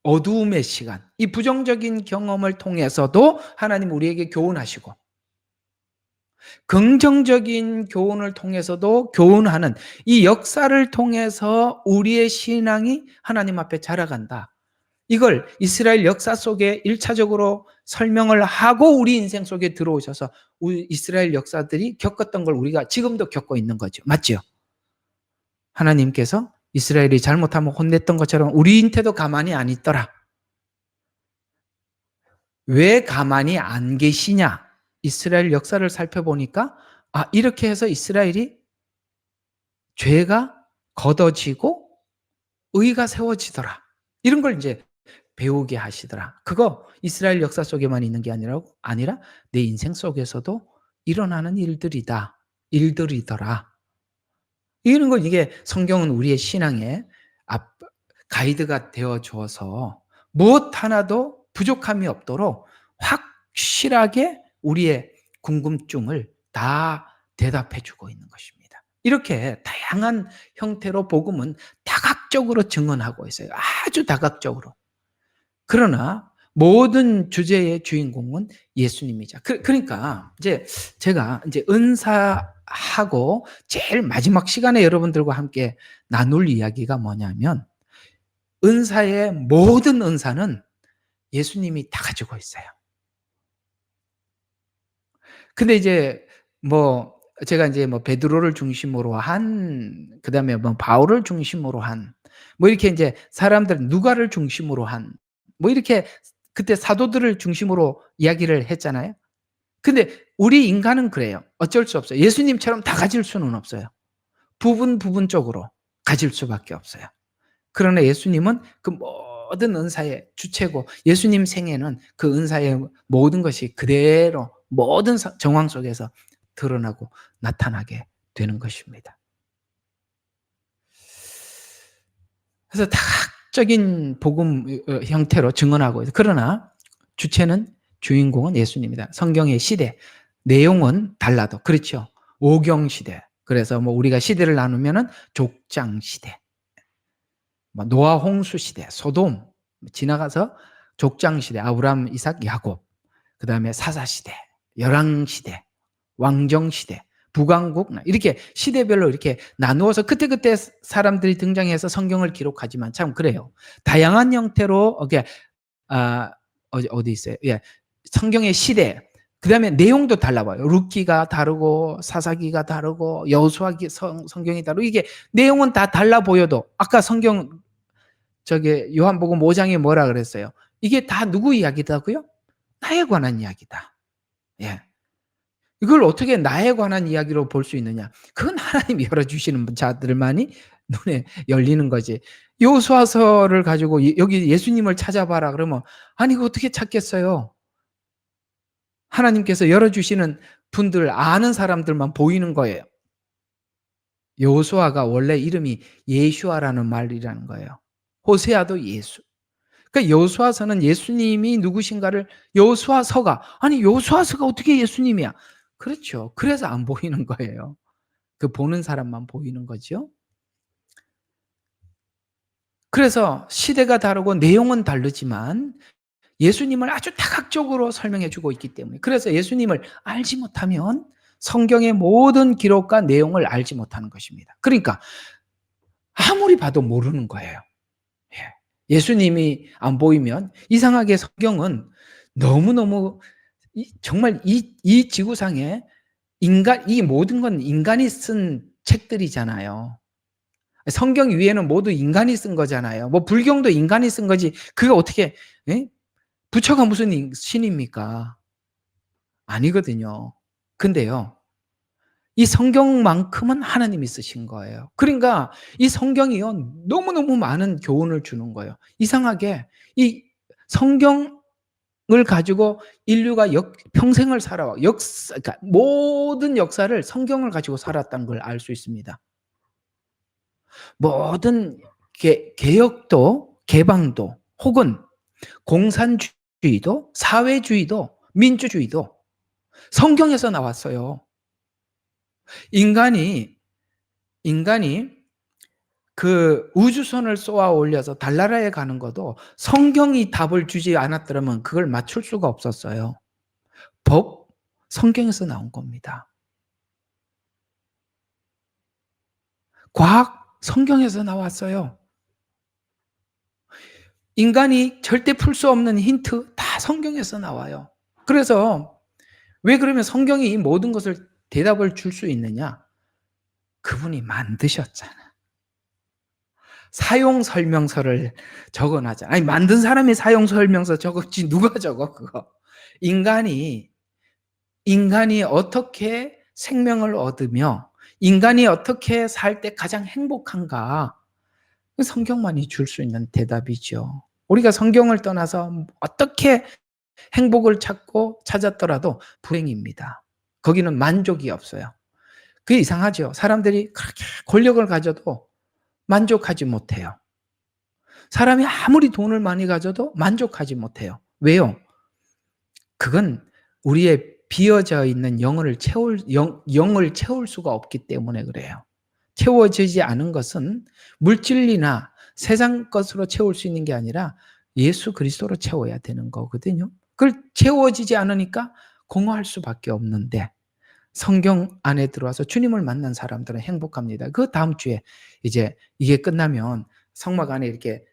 어두움의 시간, 이 부정적인 경험을 통해서도 하나님 우리에게 교훈하시고, 긍정적인 교훈을 통해서도 교훈하는 이 역사를 통해서 우리의 신앙이 하나님 앞에 자라간다. 이걸 이스라엘 역사 속에 1차적으로 설명을 하고 우리 인생 속에 들어오셔서 우리 이스라엘 역사들이 겪었던 걸 우리가 지금도 겪고 있는 거죠. 맞죠? 하나님께서 이스라엘이 잘못하면 혼냈던 것처럼 우리한테도 가만히 안 있더라. 왜 가만히 안 계시냐? 이스라엘 역사를 살펴보니까 이렇게 해서 이스라엘이 죄가 걷어지고 의가 세워지더라. 이런 걸 이제 배우게 하시더라. 그거 이스라엘 역사 속에만 있는 게 아니라 내 인생 속에서도 일어나는 일들이더라. 이런 걸 이게 성경은 우리의 신앙의 가이드가 되어 줘서 무엇 하나도 부족함이 없도록 확실하게 우리의 궁금증을 다 대답해 주고 있는 것입니다. 이렇게 다양한 형태로 복음은 다각적으로 증언하고 있어요. 아주 다각적으로. 그러나 모든 주제의 주인공은 예수님이자. 그러니까 이제 제가 이제 은사하고 제일 마지막 시간에 여러분들과 함께 나눌 이야기가 뭐냐면 은사의 모든 은사는 예수님이 다 가지고 있어요. 근데 이제 뭐 제가 이제 뭐 베드로를 중심으로 그다음에 뭐 바울을 중심으로 뭐 이렇게 이제 사람들 누가를 중심으로 뭐 이렇게 그때 사도들을 중심으로 이야기를 했잖아요. 근데 우리 인간은 그래요. 어쩔 수 없어요. 예수님처럼 다 가질 수는 없어요. 부분적으로 가질 수밖에 없어요. 그러나 예수님은 그 모든 은사의 주체고 예수님 생애는 그 은사의 모든 것이 그대로 모든 정황 속에서 드러나고 나타나게 되는 것입니다. 그래서 다각적인 복음 형태로 증언하고 있어요. 그러나 주인공은 예수님이다. 성경의 시대, 내용은 달라도 그렇죠. 오경 시대. 그래서 뭐 우리가 시대를 나누면은 족장 시대, 뭐 노아 홍수 시대, 소돔 지나가서 족장 시대, 아브라함, 이삭, 야곱. 그다음에 사사 시대, 열왕 시대, 왕정 시대, 북왕국 이렇게 시대별로 이렇게 나누어서 그때그때 사람들이 등장해서 성경을 기록하지만 참 그래요. 다양한 형태로 어디 있어요? 예. 성경의 시대, 그다음에 내용도 달라봐요. 룻기가 다르고 사사기가 다르고 여호수아기 성경이 다르고 이게 내용은 다 달라 보여도 아까 성경 요한복음 5장에 뭐라 그랬어요? 이게 다 누구 이야기다고요? 나에 관한 이야기다. 예. 이걸 어떻게 나에 관한 이야기로 볼 수 있느냐? 그건 하나님이 열어주시는 자들만이 눈에 열리는 거지. 여호수아서를 가지고 여기 예수님을 찾아봐라 그러면 아니 그거 어떻게 찾겠어요? 하나님께서 열어주시는 분들 아는 사람들만 보이는 거예요. 여호수아가 원래 이름이 예슈아라는 말이라는 거예요. 호세아도 예수. 그러니까 여호수아서는 예수님이 누구신가를 여호수아서가 아니 여호수아서가 어떻게 예수님이야? 그렇죠. 그래서 안 보이는 거예요. 그 보는 사람만 보이는 거죠. 그래서 시대가 다르고 내용은 다르지만 예수님을 아주 다각적으로 설명해 주고 있기 때문에 그래서 예수님을 알지 못하면 성경의 모든 기록과 내용을 알지 못하는 것입니다. 그러니까 아무리 봐도 모르는 거예요. 예수님이 안 보이면 이상하게 성경은 너무너무 정말 이 지구상에 이 모든 건 인간이 쓴 책들이잖아요. 성경 위에는 모두 인간이 쓴 거잖아요. 뭐 불경도 인간이 쓴 거지. 그게 어떻게 부처가 무슨 신입니까? 아니거든요. 근데요. 이 성경만큼은 하나님이 쓰신 거예요. 그러니까 이 성경이요. 너무너무 많은 교훈을 주는 거예요. 이상하게 이 성경을 가지고 인류가 평생을 살아와 그러니까 모든 역사를 성경을 가지고 살았다는 걸 알 수 있습니다. 모든 개혁도 개방도 혹은 공산주의도 사회주의도 민주주의도 성경에서 나왔어요. 인간이 그 우주선을 쏘아 올려서 달나라에 가는 것도 성경이 답을 주지 않았더라면 그걸 맞출 수가 없었어요. 성경에서 나온 겁니다. 과학 성경에서 나왔어요. 인간이 절대 풀 수 없는 힌트 다 성경에서 나와요. 그래서 왜 그러면 성경이 이 모든 것을 대답을 줄 수 있느냐? 그분이 만드셨잖아. 사용 설명서를 적어놨잖아. 아니, 만든 사람이 사용 설명서 적었지 누가 적어 그거. 인간이 어떻게 생명을 얻으며 인간이 어떻게 살 때 가장 행복한가? 성경만이 줄 수 있는 대답이죠. 우리가 성경을 떠나서 어떻게 행복을 찾았더라도 불행입니다. 거기는 만족이 없어요. 그게 이상하죠. 사람들이 그렇게 권력을 가져도 만족하지 못해요. 사람이 아무리 돈을 많이 가져도 만족하지 못해요. 왜요? 그건 우리의 비어져 있는 영을 채울 수가 없기 때문에 그래요. 채워지지 않은 것은 물질이나 세상 것으로 채울 수 있는 게 아니라 예수 그리스도로 채워야 되는 거거든요. 그걸 채워지지 않으니까 공허할 수밖에 없는데 성경 안에 들어와서 주님을 만난 사람들은 행복합니다. 그 다음 주에 이제 이게 끝나면 성막 안에 이렇게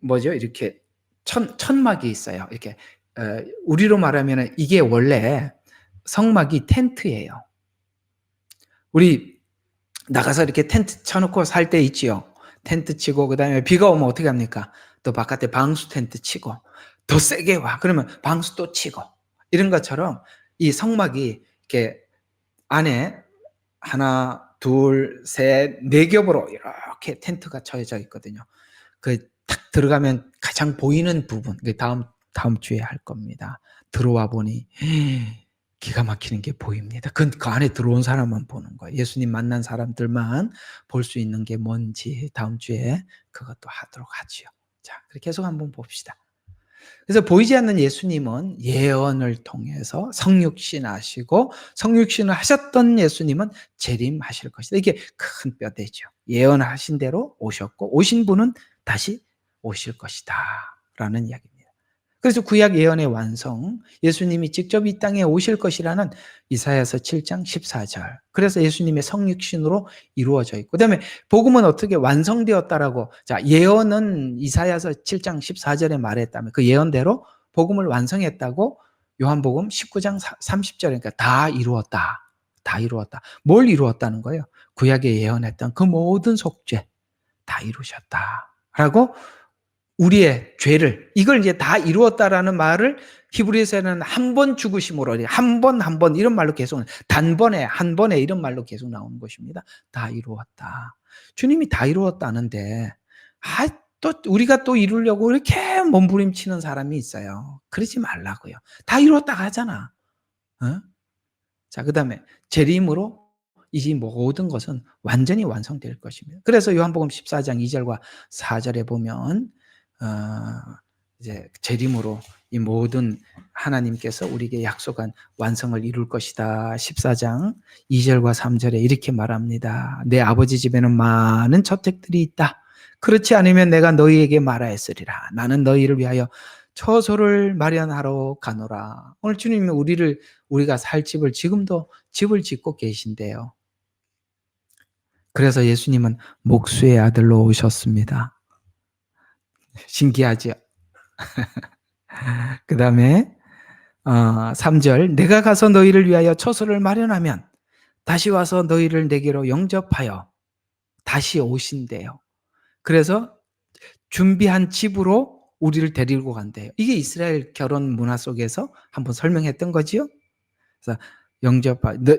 이렇게 천막이 있어요. 이렇게 우리로 말하면 이게 원래 성막이 텐트예요. 우리 나가서 이렇게 텐트 쳐놓고 살 때 있지요. 텐트 치고 그다음에 비가 오면 어떻게 합니까? 또 바깥에 방수 텐트 치고 더 세게 와. 그러면 방수 또 치고 이런 것처럼 이 성막이 이렇게 안에 하나, 둘, 셋, 네 겹으로 이렇게 텐트가 쳐져 있거든요. 딱 들어가면 가장 보이는 부분, 다음 주에 할 겁니다. 들어와 보니 기가 막히는 게 보입니다. 그 안에 들어온 사람만 보는 거예요. 예수님 만난 사람들만 볼 수 있는 게 뭔지 다음 주에 그것도 하도록 하지요. 자, 그렇게 계속 한번 봅시다. 그래서 보이지 않는 예수님은 예언을 통해서 성육신하시고 성육신을 하셨던 예수님은 재림하실 것이다. 이게 큰 뼈대죠. 예언하신 대로 오셨고 오신 분은 다시 오실 것이다 라는 이야기입니다. 그래서 구약 예언의 완성, 예수님이 직접 이 땅에 오실 것이라는 이사야서 7장 14절. 그래서 예수님의 성육신으로 이루어져 있고, 그다음에 복음은 어떻게 완성되었다라고. 자, 예언은 이사야서 7장 14절에 말했다면 그 예언대로 복음을 완성했다고 요한복음 19장 30절에 그러니까 다 이루었다. 다 이루었다. 뭘 이루었다는 거예요? 구약에 예언했던 그 모든 속죄 다 이루셨다라고. 우리의 죄를 이걸 이제 다 이루었다라는 말을 히브리서에는 한 번 죽으심으로 한 번 이런 말로 계속 단번에 한 번에 이런 말로 계속 나오는 것입니다. 다 이루었다. 주님이 다 이루었다는데 또 우리가 또 이루려고 이렇게 몸부림치는 사람이 있어요. 그러지 말라고요. 다 이루었다 하잖아. 어? 자, 그다음에 재림으로 이 모든 것은 완전히 완성될 것입니다. 그래서 요한복음 14장 2절과 4절에 보면 이제 재림으로 이 모든 하나님께서 우리에게 약속한 완성을 이룰 것이다. 14장 2절과 3절에 이렇게 말합니다. 내 아버지 집에는 많은 저택들이 있다. 그렇지 않으면 내가 너희에게 말하였으리라. 나는 너희를 위하여 처소를 마련하러 가노라. 오늘 주님이 우리가 살 집을 지금도 집을 짓고 계신데요. 그래서 예수님은 목수의 아들로 오셨습니다. 신기하죠? 그 다음에 3절 내가 가서 너희를 위하여 처소를 마련하면 다시 와서 너희를 내게로 영접하여 다시 오신대요. 그래서 준비한 집으로 우리를 데리고 간대요. 이게 이스라엘 결혼 문화 속에서 한번 설명했던 거지요. 그래서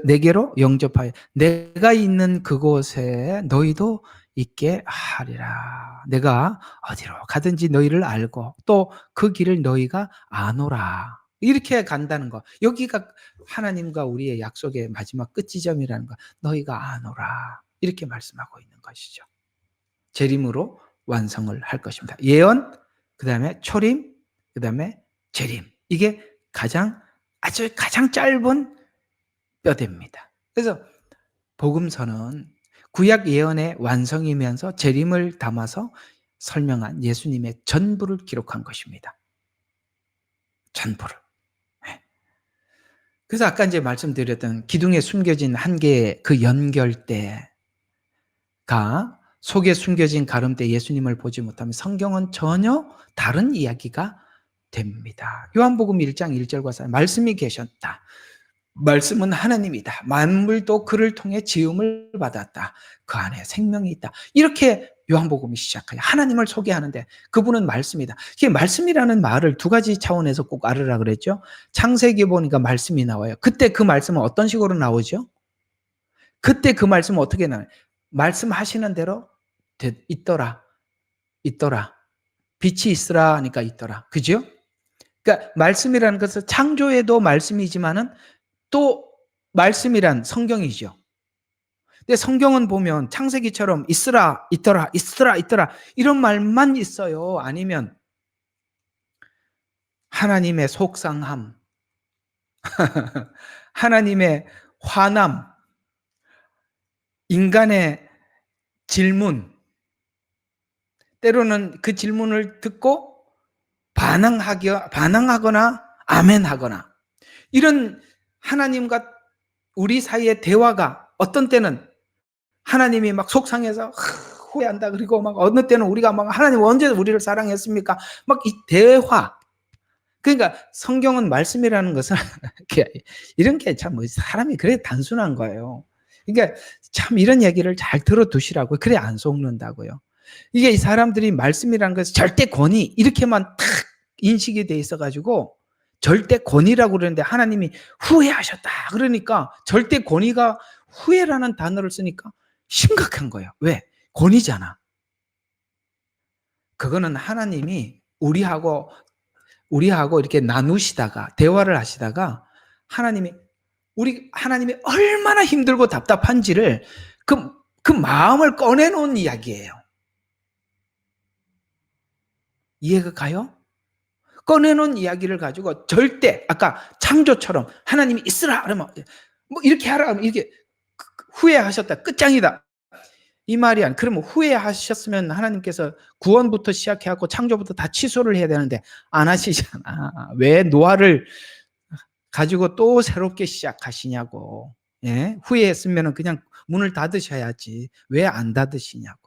내게로 영접하여 내가 있는 그곳에 너희도 있게 하리라. 내가 어디로 가든지 너희를 알고 또 그 길을 너희가 아노라. 이렇게 간다는 거. 여기가 하나님과 우리의 약속의 마지막 끝지점이라는 거. 너희가 아노라. 이렇게 말씀하고 있는 것이죠. 재림으로 완성을 할 것입니다. 예언, 그 다음에 초림, 그 다음에 재림. 이게 아주 가장 짧은 뼈대입니다. 그래서 복음서는 구약 예언의 완성이면서 재림을 담아서 설명한 예수님의 전부를 기록한 것입니다. 전부를. 그래서 아까 이제 말씀드렸던 기둥에 숨겨진 한 개의 그 연결대가 속에 숨겨진 가름대 예수님을 보지 못하면 성경은 전혀 다른 이야기가 됩니다. 요한복음 1장 1절과 4절 말씀이 계셨다. 말씀은 하나님이다. 만물도 그를 통해 지음을 받았다. 그 안에 생명이 있다. 이렇게 요한복음이 시작해요. 하나님을 소개하는데 그분은 말씀이다. 이게 말씀이라는 말을 두 가지 차원에서 꼭 알으라 그랬죠. 창세기 보니까 말씀이 나와요. 그때 그 말씀은 어떤 식으로 나오죠? 그때 그 말씀은 어떻게 나와요? 말씀하시는 대로 있더라. 있더라. 빛이 있으라 하니까 있더라. 그죠? 그러니까 말씀이라는 것은 창조에도 말씀이지만은 또 말씀이란 성경이죠. 근데 성경은 보면 창세기처럼 있으라, 있더라, 있으라, 있더라 이런 말만 있어요. 아니면 하나님의 속상함, 하나님의 화남, 인간의 질문, 때로는 그 질문을 듣고 반항하거나 아멘하거나 이런 하나님과 우리 사이의 대화가 어떤 때는 하나님이 막 속상해서 후회한다. 그리고 막 어느 때는 우리가 막 하나님 언제 우리를 사랑했습니까? 막 이 대화. 그러니까 성경은 말씀이라는 것은 이런 게 참 사람이 그래 단순한 거예요. 그러니까 참 이런 얘기를 잘 들어두시라고. 그래 안 속는다고요. 이게 이 사람들이 말씀이라는 것은 절대 권위 이렇게만 탁 인식이 돼 있어가지고 절대 권위라고 그러는데 하나님이 후회하셨다. 그러니까 절대 권위가 후회라는 단어를 쓰니까 심각한 거예요. 왜? 권위잖아. 그거는 하나님이 우리하고 이렇게 나누시다가 대화를 하시다가 하나님이 얼마나 힘들고 답답한지를 그 마음을 꺼내놓은 이야기예요. 이해가 가요? 꺼내놓은 이야기를 가지고 절대 아까 창조처럼 하나님이 있으라 그러면 뭐 이렇게 하라 그러면 이렇게 후회하셨다 끝장이다 이 말이 아니야. 그러면 후회하셨으면 하나님께서 구원부터 시작해갖고 창조부터 다 취소를 해야 되는데 안 하시잖아. 왜 노아를 가지고 또 새롭게 시작하시냐고. 예? 후회했으면 그냥 문을 닫으셔야지. 왜 안 닫으시냐고.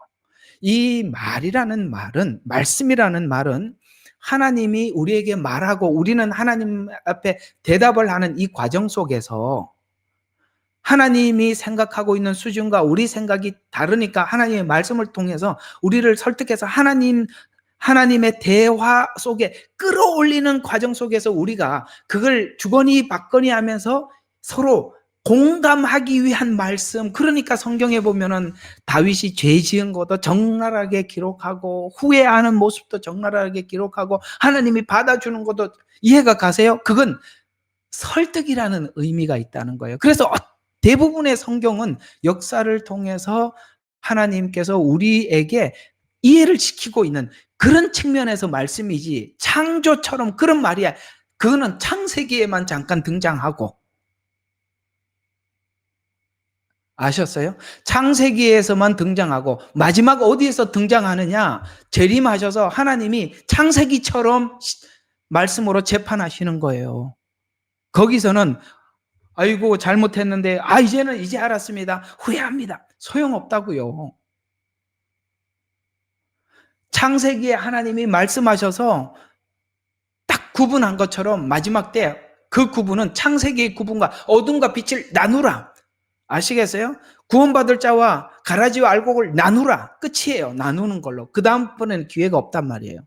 이 말이라는 말은, 말씀이라는 말은 하나님이 우리에게 말하고 우리는 하나님 앞에 대답을 하는 이 과정 속에서 하나님이 생각하고 있는 수준과 우리 생각이 다르니까 하나님의 말씀을 통해서 우리를 설득해서 하나님의 대화 속에 끌어올리는 과정 속에서 우리가 그걸 주거니 받거니 하면서 서로 공감하기 위한 말씀. 그러니까 성경에 보면은 다윗이 죄 지은 것도 적나라하게 기록하고 후회하는 모습도 적나라하게 기록하고 하나님이 받아주는 것도 이해가 가세요? 그건 설득이라는 의미가 있다는 거예요. 그래서 대부분의 성경은 역사를 통해서 하나님께서 우리에게 이해를 시키고 있는 그런 측면에서 말씀이지 창조처럼 그런 말이야. 그거는 창세기에만 잠깐 등장하고 아셨어요? 창세기에서만 등장하고 마지막 어디에서 등장하느냐? 재림하셔서 하나님이 창세기처럼 말씀으로 재판하시는 거예요. 거기서는 아이고 잘못했는데 이제 알았습니다. 후회합니다. 소용없다고요. 창세기에 하나님이 말씀하셔서 딱 구분한 것처럼 마지막 때 그 구분은 창세기의 구분과 어둠과 빛을 나누라. 아시겠어요? 구원받을 자와 가라지와 알곡을 나누라. 끝이에요. 나누는 걸로. 그 다음번에는 기회가 없단 말이에요.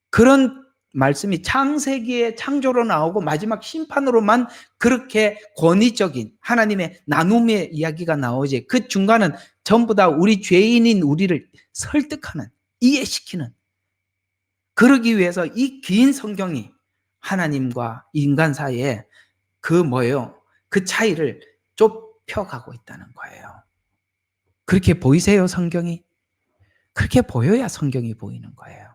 그런 말씀이 창세기의 창조로 나오고 마지막 심판으로만 그렇게 권위적인 하나님의 나눔의 이야기가 나오지. 그 중간은 전부 다 우리 죄인인 우리를 설득하는, 이해시키는, 그러기 위해서 이 긴 성경이 하나님과 인간 사이에 그 차이를 좁혀가고 있다는 거예요. 그렇게 보이세요, 성경이? 그렇게 보여야 성경이 보이는 거예요.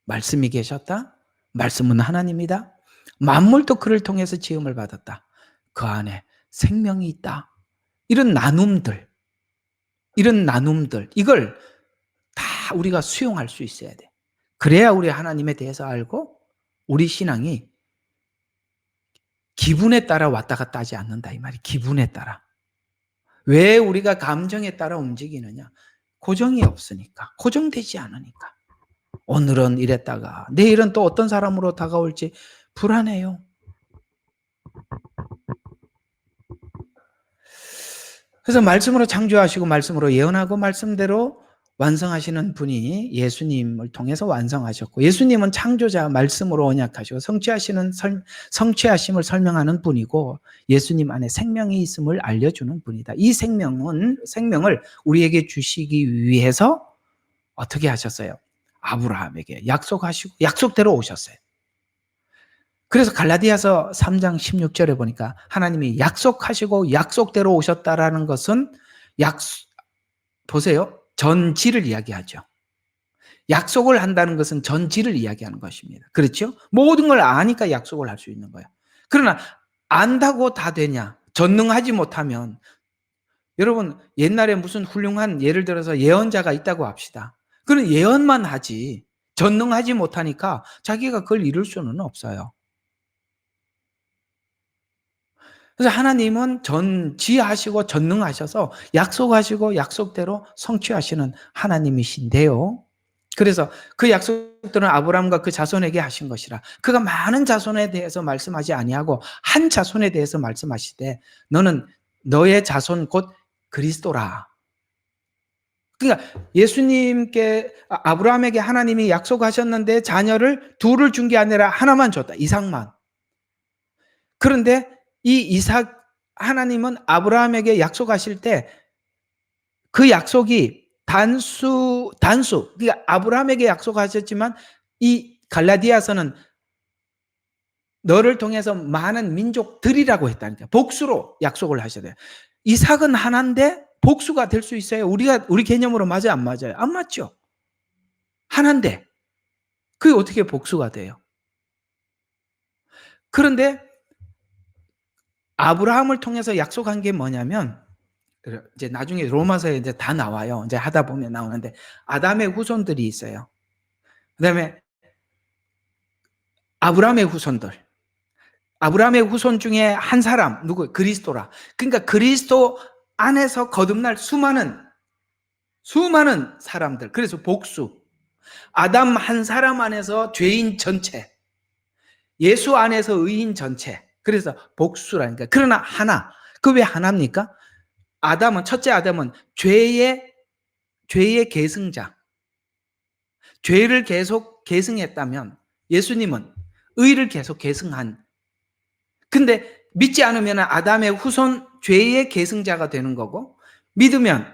말씀이 계셨다. 말씀은 하나님이다. 만물도 그를 통해서 지음을 받았다. 그 안에 생명이 있다. 이런 나눔들, 이걸 다 우리가 수용할 수 있어야 돼. 그래야 우리 하나님에 대해서 알고 우리 신앙이 기분에 따라 왔다 갔다 하지 않는다 이 말이. 기분에 따라. 왜 우리가 감정에 따라 움직이느냐? 고정이 없으니까. 고정되지 않으니까. 오늘은 이랬다가 내일은 또 어떤 사람으로 다가올지 불안해요. 그래서 말씀으로 창조하시고 말씀으로 예언하고 말씀대로 완성하시는 분이 예수님을 통해서 완성하셨고, 예수님은 창조자, 말씀으로 언약하시고 성취하심을 설명하는 분이고, 예수님 안에 생명이 있음을 알려주는 분이다. 이 생명을 우리에게 주시기 위해서 어떻게 하셨어요? 아브라함에게 약속하시고 약속대로 오셨어요. 그래서 갈라디아서 3장 16절에 보니까 하나님이 약속하시고 약속대로 오셨다라는 것은 보세요. 전지를 이야기하죠. 약속을 한다는 것은 전지를 이야기하는 것입니다. 그렇죠? 모든 걸 아니까 약속을 할 수 있는 거야. 그러나 안다고 다 되냐? 전능하지 못하면, 여러분 옛날에 무슨 훌륭한, 예를 들어서 예언자가 있다고 합시다. 그는 예언만 하지 전능하지 못하니까 자기가 그걸 이룰 수는 없어요. 그래서 하나님은 전지하시고 전능하셔서 약속하시고 약속대로 성취하시는 하나님이신데요. 그래서 그 약속들은 아브라함과 그 자손에게 하신 것이라. 그가 많은 자손에 대해서 말씀하지 아니하고 한 자손에 대해서 말씀하시되 너는 너의 자손 곧 그리스도라. 그러니까 예수님께, 아브라함에게 하나님이 약속하셨는데 자녀를 둘을 준 게 아니라 하나만 줬다. 이삭만. 그런데 이 이삭, 하나님은 아브라함에게 약속하실 때 그 약속이 그러니까 아브라함에게 약속하셨지만 이 갈라디아서는 너를 통해서 많은 민족들이라고 했다니까. 복수로 약속을 하셔야 돼요. 이삭은 하나인데 복수가 될 수 있어요? 우리 개념으로 맞아요, 안 맞아요? 안 맞죠. 하나인데 그게 어떻게 복수가 돼요? 그런데 아브라함을 통해서 약속한 게 뭐냐면, 이제 나중에 로마서에 이제 다 나와요. 이제 하다 보면 나오는데, 아담의 후손들이 있어요. 그다음에 아브라함의 후손들. 아브라함의 후손 중에 한 사람, 누구? 그리스도라. 그러니까 그리스도 안에서 거듭날 수많은 사람들. 그래서 복수. 아담 한 사람 안에서 죄인 전체. 예수 안에서 의인 전체. 그래서 복수라니까. 그러나 하나. 그 왜 하나입니까? 첫째 아담은 죄의 계승자. 죄를 계속 계승했다면 예수님은 의를 계속 계승한. 근데 믿지 않으면 아담의 후손 죄의 계승자가 되는 거고, 믿으면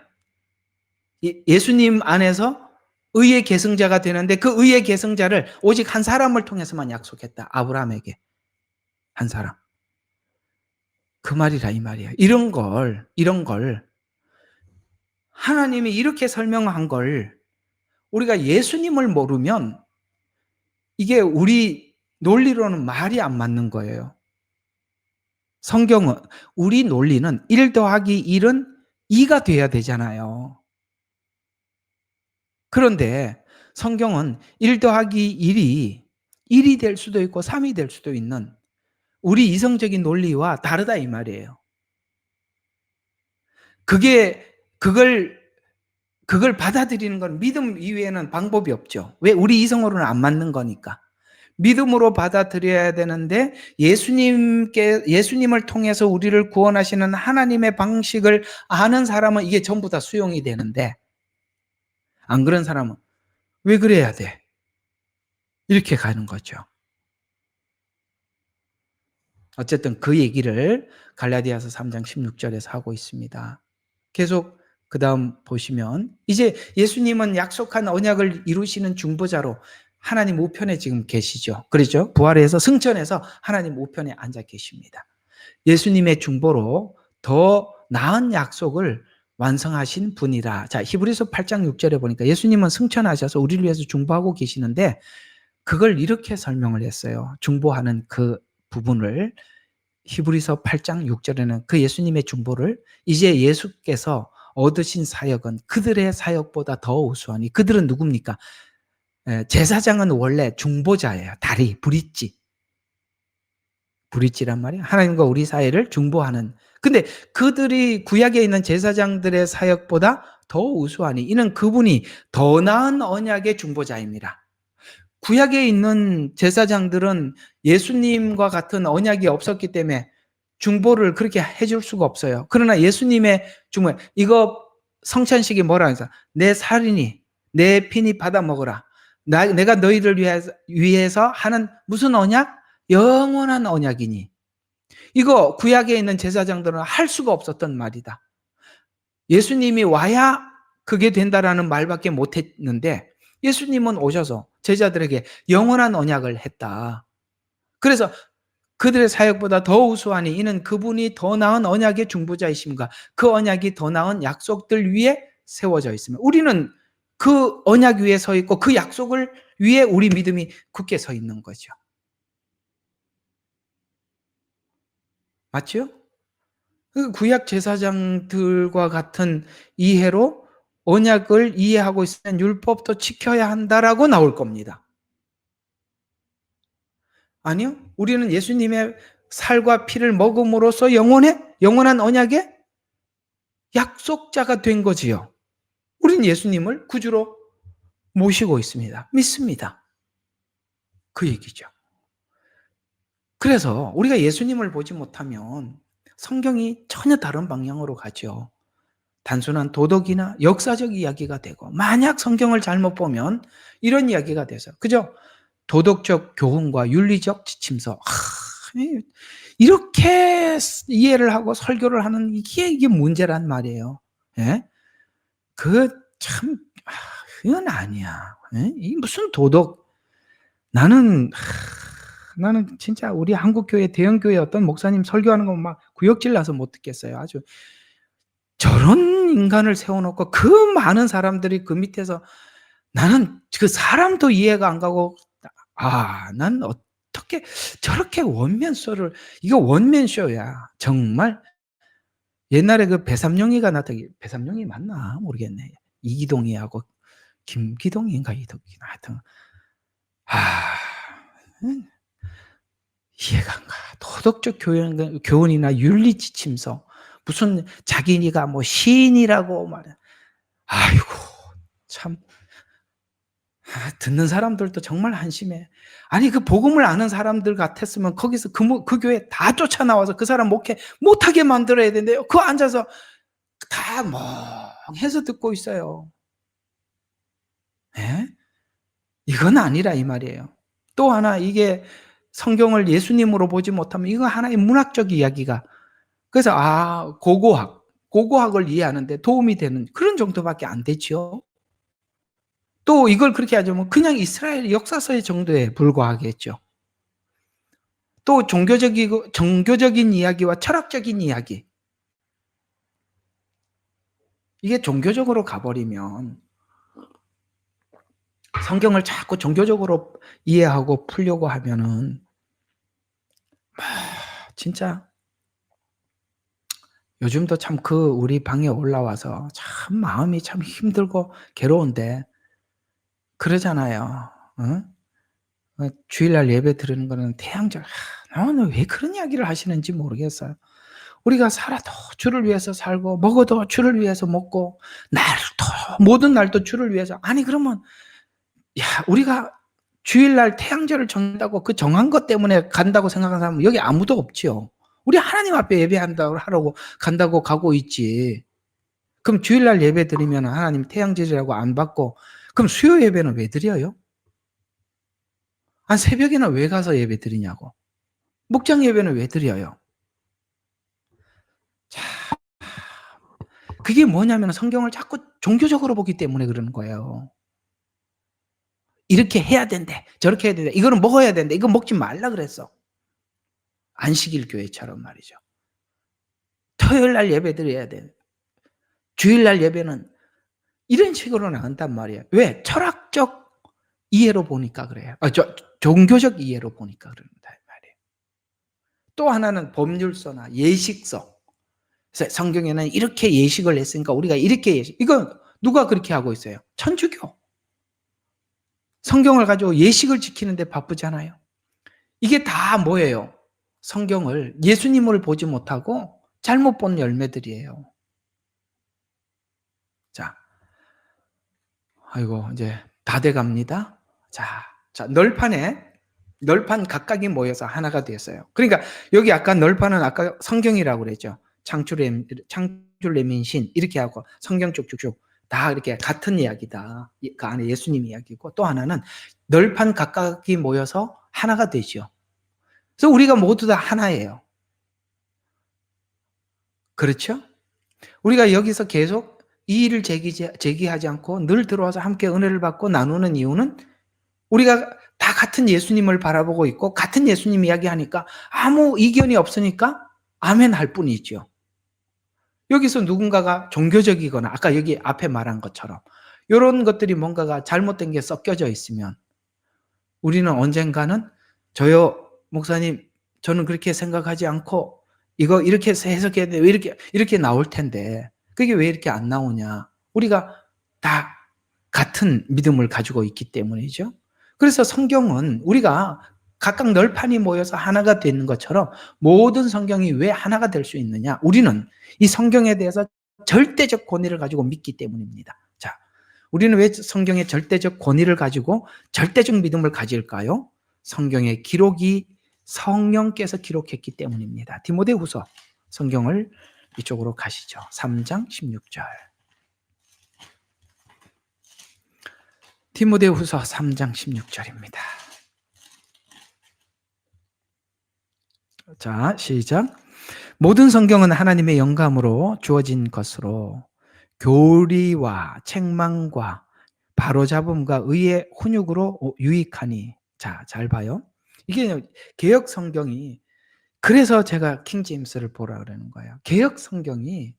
예수님 안에서 의의 계승자가 되는데, 그 의의 계승자를 오직 한 사람을 통해서만 약속했다. 아브라함에게. 한 사람. 그 말이라 이 말이에요. 이런 걸 하나님이 이렇게 설명한 걸 우리가 예수님을 모르면 이게 우리 논리로는 말이 안 맞는 거예요. 성경은, 우리 논리는 1 더하기 1은 2가 돼야 되잖아요. 그런데 성경은 1 더하기 1이 될 수도 있고 3이 될 수도 있는 우리 이성적인 논리와 다르다 이 말이에요. 그걸 받아들이는 건 믿음 이외에는 방법이 없죠. 왜? 우리 이성으로는 안 맞는 거니까. 믿음으로 받아들여야 되는데, 예수님을 통해서 우리를 구원하시는 하나님의 방식을 아는 사람은 이게 전부 다 수용이 되는데, 안 그런 사람은 왜 그래야 돼? 이렇게 가는 거죠. 어쨌든 그 얘기를 갈라디아서 3장 16절에서 하고 있습니다. 계속 그 다음 보시면, 이제 예수님은 약속한 언약을 이루시는 중보자로 하나님 우편에 지금 계시죠. 그렇죠? 부활해서 승천해서 하나님 우편에 앉아 계십니다. 예수님의 중보로 더 나은 약속을 완성하신 분이라. 자, 히브리서 8장 6절에 보니까 예수님은 승천하셔서 우리를 위해서 중보하고 계시는데, 그걸 이렇게 설명을 했어요. 중보하는 그 부분을. 히브리서 8장 6절에는 그 예수님의 중보를, 이제 예수께서 얻으신 사역은 그들의 사역보다 더 우수하니. 그들은 누굽니까? 제사장은 원래 중보자예요. 다리, 브릿지란 말이에요. 하나님과 우리 사이를 중보하는. 근데 그들이 구약에 있는 제사장들의 사역보다 더 우수하니, 이는 그분이 더 나은 언약의 중보자입니다. 구약에 있는 제사장들은 예수님과 같은 언약이 없었기 때문에 중보를 그렇게 해줄 수가 없어요. 그러나 예수님의 중보, 이거 성찬식이 뭐라 해서 내 살이니 내 피니 받아 먹으라. 내가 너희를 위해서 하는 무슨 언약? 영원한 언약이니. 이거 구약에 있는 제사장들은 할 수가 없었던 말이다. 예수님이 와야 그게 된다라는 말밖에 못했는데 예수님은 오셔서 제자들에게 영원한 언약을 했다. 그래서 그들의 사역보다 더 우수하니 이는 그분이 더 나은 언약의 중보자이심과 그 언약이 더 나은 약속들 위에 세워져 있으며 우리는 그 언약 위에 서 있고 그 약속을 위에 우리 믿음이 굳게 서 있는 거죠. 맞죠? 그 구약 제사장들과 같은 이해로 언약을 이해하고 있으면 율법도 지켜야 한다라고 나올 겁니다. 아니요. 우리는 예수님의 살과 피를 먹음으로써 영원한 언약의 약속자가 된 거지요. 우리는 예수님을 구주로 모시고 있습니다. 믿습니다. 그 얘기죠. 그래서 우리가 예수님을 보지 못하면 성경이 전혀 다른 방향으로 가죠. 단순한 도덕이나 역사적 이야기가 되고 만약 성경을 잘못 보면 이런 이야기가 돼서 그죠? 도덕적 교훈과 윤리적 지침서 이렇게 이해를 하고 설교를 하는 이게 문제란 말이에요. 예? 이건 아니야. 예? 이 무슨 도덕? 나는 진짜 우리 한국교회 대형교회 어떤 목사님 설교하는 거 막 구역질 나서 못 듣겠어요. 아주 저런 인간을 세워놓고 그 많은 사람들이 그 밑에서 나는 그 사람도 이해가 안 가고 난 어떻게 저렇게 원맨쇼를 이거 원맨쇼야. 정말 옛날에 그 배삼룡이가 나타나기 배삼룡이 맞나 모르겠네. 이기동이하고 김기동인가 이덕이나 하여튼 이해가 안 가. 도덕적 교훈이나 윤리 지침서 무슨 자기니가 뭐 시인이라고 말해. 아이고 참 듣는 사람들도 정말 한심해. 아니 그 복음을 아는 사람들 같았으면 거기서 그 교회 다 쫓아나와서 그 사람 목회 못하게 만들어야 되는데요. 그 앉아서 다 멍해서 듣고 있어요. 예? 이건 아니라 이 말이에요. 또 하나 이게 성경을 예수님으로 보지 못하면 이거 하나의 문학적 이야기가 그래서 고고학을 이해하는데 도움이 되는 그런 정도밖에 안 되죠. 또 이걸 그렇게 하자면 그냥 이스라엘 역사서의 정도에 불과하겠죠. 또 종교적인 이야기와 철학적인 이야기 이게 종교적으로 가버리면 성경을 자꾸 종교적으로 이해하고 풀려고 하면은 진짜 요즘도 참 우리 방에 올라와서 참 마음이 참 힘들고 괴로운데 그러잖아요. 응? 주일날 예배 드리는 거는 태양절. 나는 왜 그런 이야기를 하시는지 모르겠어요. 우리가 살아도 주를 위해서 살고 먹어도 주를 위해서 먹고 모든 날도 주를 위해서 아니 그러면 우리가 주일날 태양절을 정한다고 그 정한 것 때문에 간다고 생각하는 사람은 여기 아무도 없지요. 우리 하나님 앞에 예배한다고 하라고 간다고 가고 있지. 그럼 주일날 예배 드리면 하나님 태양절이라고 안 받고 그럼 수요 예배는 왜 드려요? 새벽에는 왜 가서 예배 드리냐고. 목장 예배는 왜 드려요? 자, 그게 뭐냐면 성경을 자꾸 종교적으로 보기 때문에 그러는 거예요. 이렇게 해야 된대. 저렇게 해야 된대. 이거는 먹어야 된대. 이거 먹지 말라 그랬어. 안식일 교회처럼 말이죠. 토요일 날 예배 드려야 돼. 주일 날 예배는 이런 식으로 나간단 말이에요. 왜? 철학적 이해로 보니까 그래요. 종교적 이해로 보니까 그런다 말이에요. 또 하나는 법률서나 예식서. 성경에는 이렇게 예식을 했으니까 우리가 이렇게 이건 누가 그렇게 하고 있어요? 천주교. 성경을 가지고 예식을 지키는데 바쁘잖아요. 이게 다 뭐예요? 성경을 예수님을 보지 못하고 잘못 본 열매들이에요. 자, 아이고 이제 다 돼갑니다. 자 널판에 널판 각각이 모여서 하나가 되었어요. 그러니까 여기 아까 널판은 아까 성경이라고 그랬죠. 창출 내민신 이렇게 하고 성경 쭉쭉쭉 다 이렇게 같은 이야기다. 그 안에 예수님 이야기고, 또 하나는 널판 각각이 모여서 하나가 되죠. 그래서 우리가 모두 다 하나예요. 그렇죠? 우리가 여기서 계속 이의를 제기하지 않고 늘 들어와서 함께 은혜를 받고 나누는 이유는 우리가 다 같은 예수님을 바라보고 있고 같은 예수님 이야기하니까 아무 이견이 없으니까 아멘 할 뿐이죠. 여기서 누군가가 종교적이거나 아까 여기 앞에 말한 것처럼 이런 것들이 뭔가가 잘못된 게 섞여져 있으면 우리는 언젠가는 저요 목사님 저는 그렇게 생각하지 않고 이거 이렇게 해석해야 돼 왜 이렇게 나올 텐데 그게 왜 이렇게 안 나오냐. 우리가 다 같은 믿음을 가지고 있기 때문이죠. 그래서 성경은 우리가 각각 널판이 모여서 하나가 되는 것처럼 모든 성경이 왜 하나가 될 수 있느냐. 우리는 이 성경에 대해서 절대적 권위를 가지고 믿기 때문입니다. 자, 우리는 왜 성경의 절대적 권위를 가지고 절대적 믿음을 가질까요? 성경의 기록이 성령께서 기록했기 때문입니다. 디모데후서 성경을 이쪽으로 가시죠. 3장 16절. 디모데후서 3장 16절입니다. 자, 시작. 모든 성경은 하나님의 영감으로 주어진 것으로 교리와 책망과 바로잡음과 의의 훈육으로 유익하니. 자, 잘 봐요. 이게 개역 성경이, 그래서 제가 킹제임스를 보라 그러는 거예요. 개역 성경이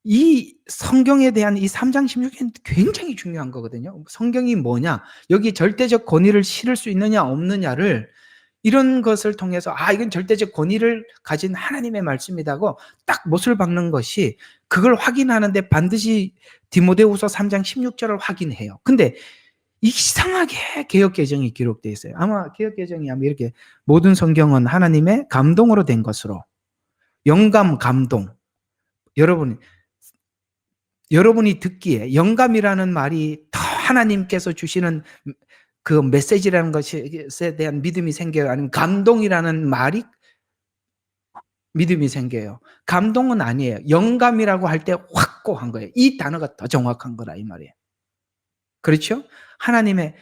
이 성경에 대한 이 3장 16절은 굉장히 중요한 거거든요. 성경이 뭐냐, 여기 절대적 권위를 실을 수 있느냐 없느냐를 이런 것을 통해서 이건 절대적 권위를 가진 하나님의 말씀이라고 딱 못을 박는 것이, 그걸 확인하는데 반드시 디모데후서 3장 16절을 확인해요. 근데 이상하게 개역개정이 기록되어 있어요. 아마 개역개정이 아마 이렇게 모든 성경은 하나님의 감동으로 된 것으로, 영감, 감동. 여러분이 듣기에 영감이라는 말이 더 하나님께서 주시는 그 메시지라는 것에 대한 믿음이 생겨요? 아니면 감동이라는 말이 믿음이 생겨요? 감동은 아니에요. 영감이라고 할 때 확고한 거예요. 이 단어가 더 정확한 거라 이 말이에요. 그렇죠? 하나님의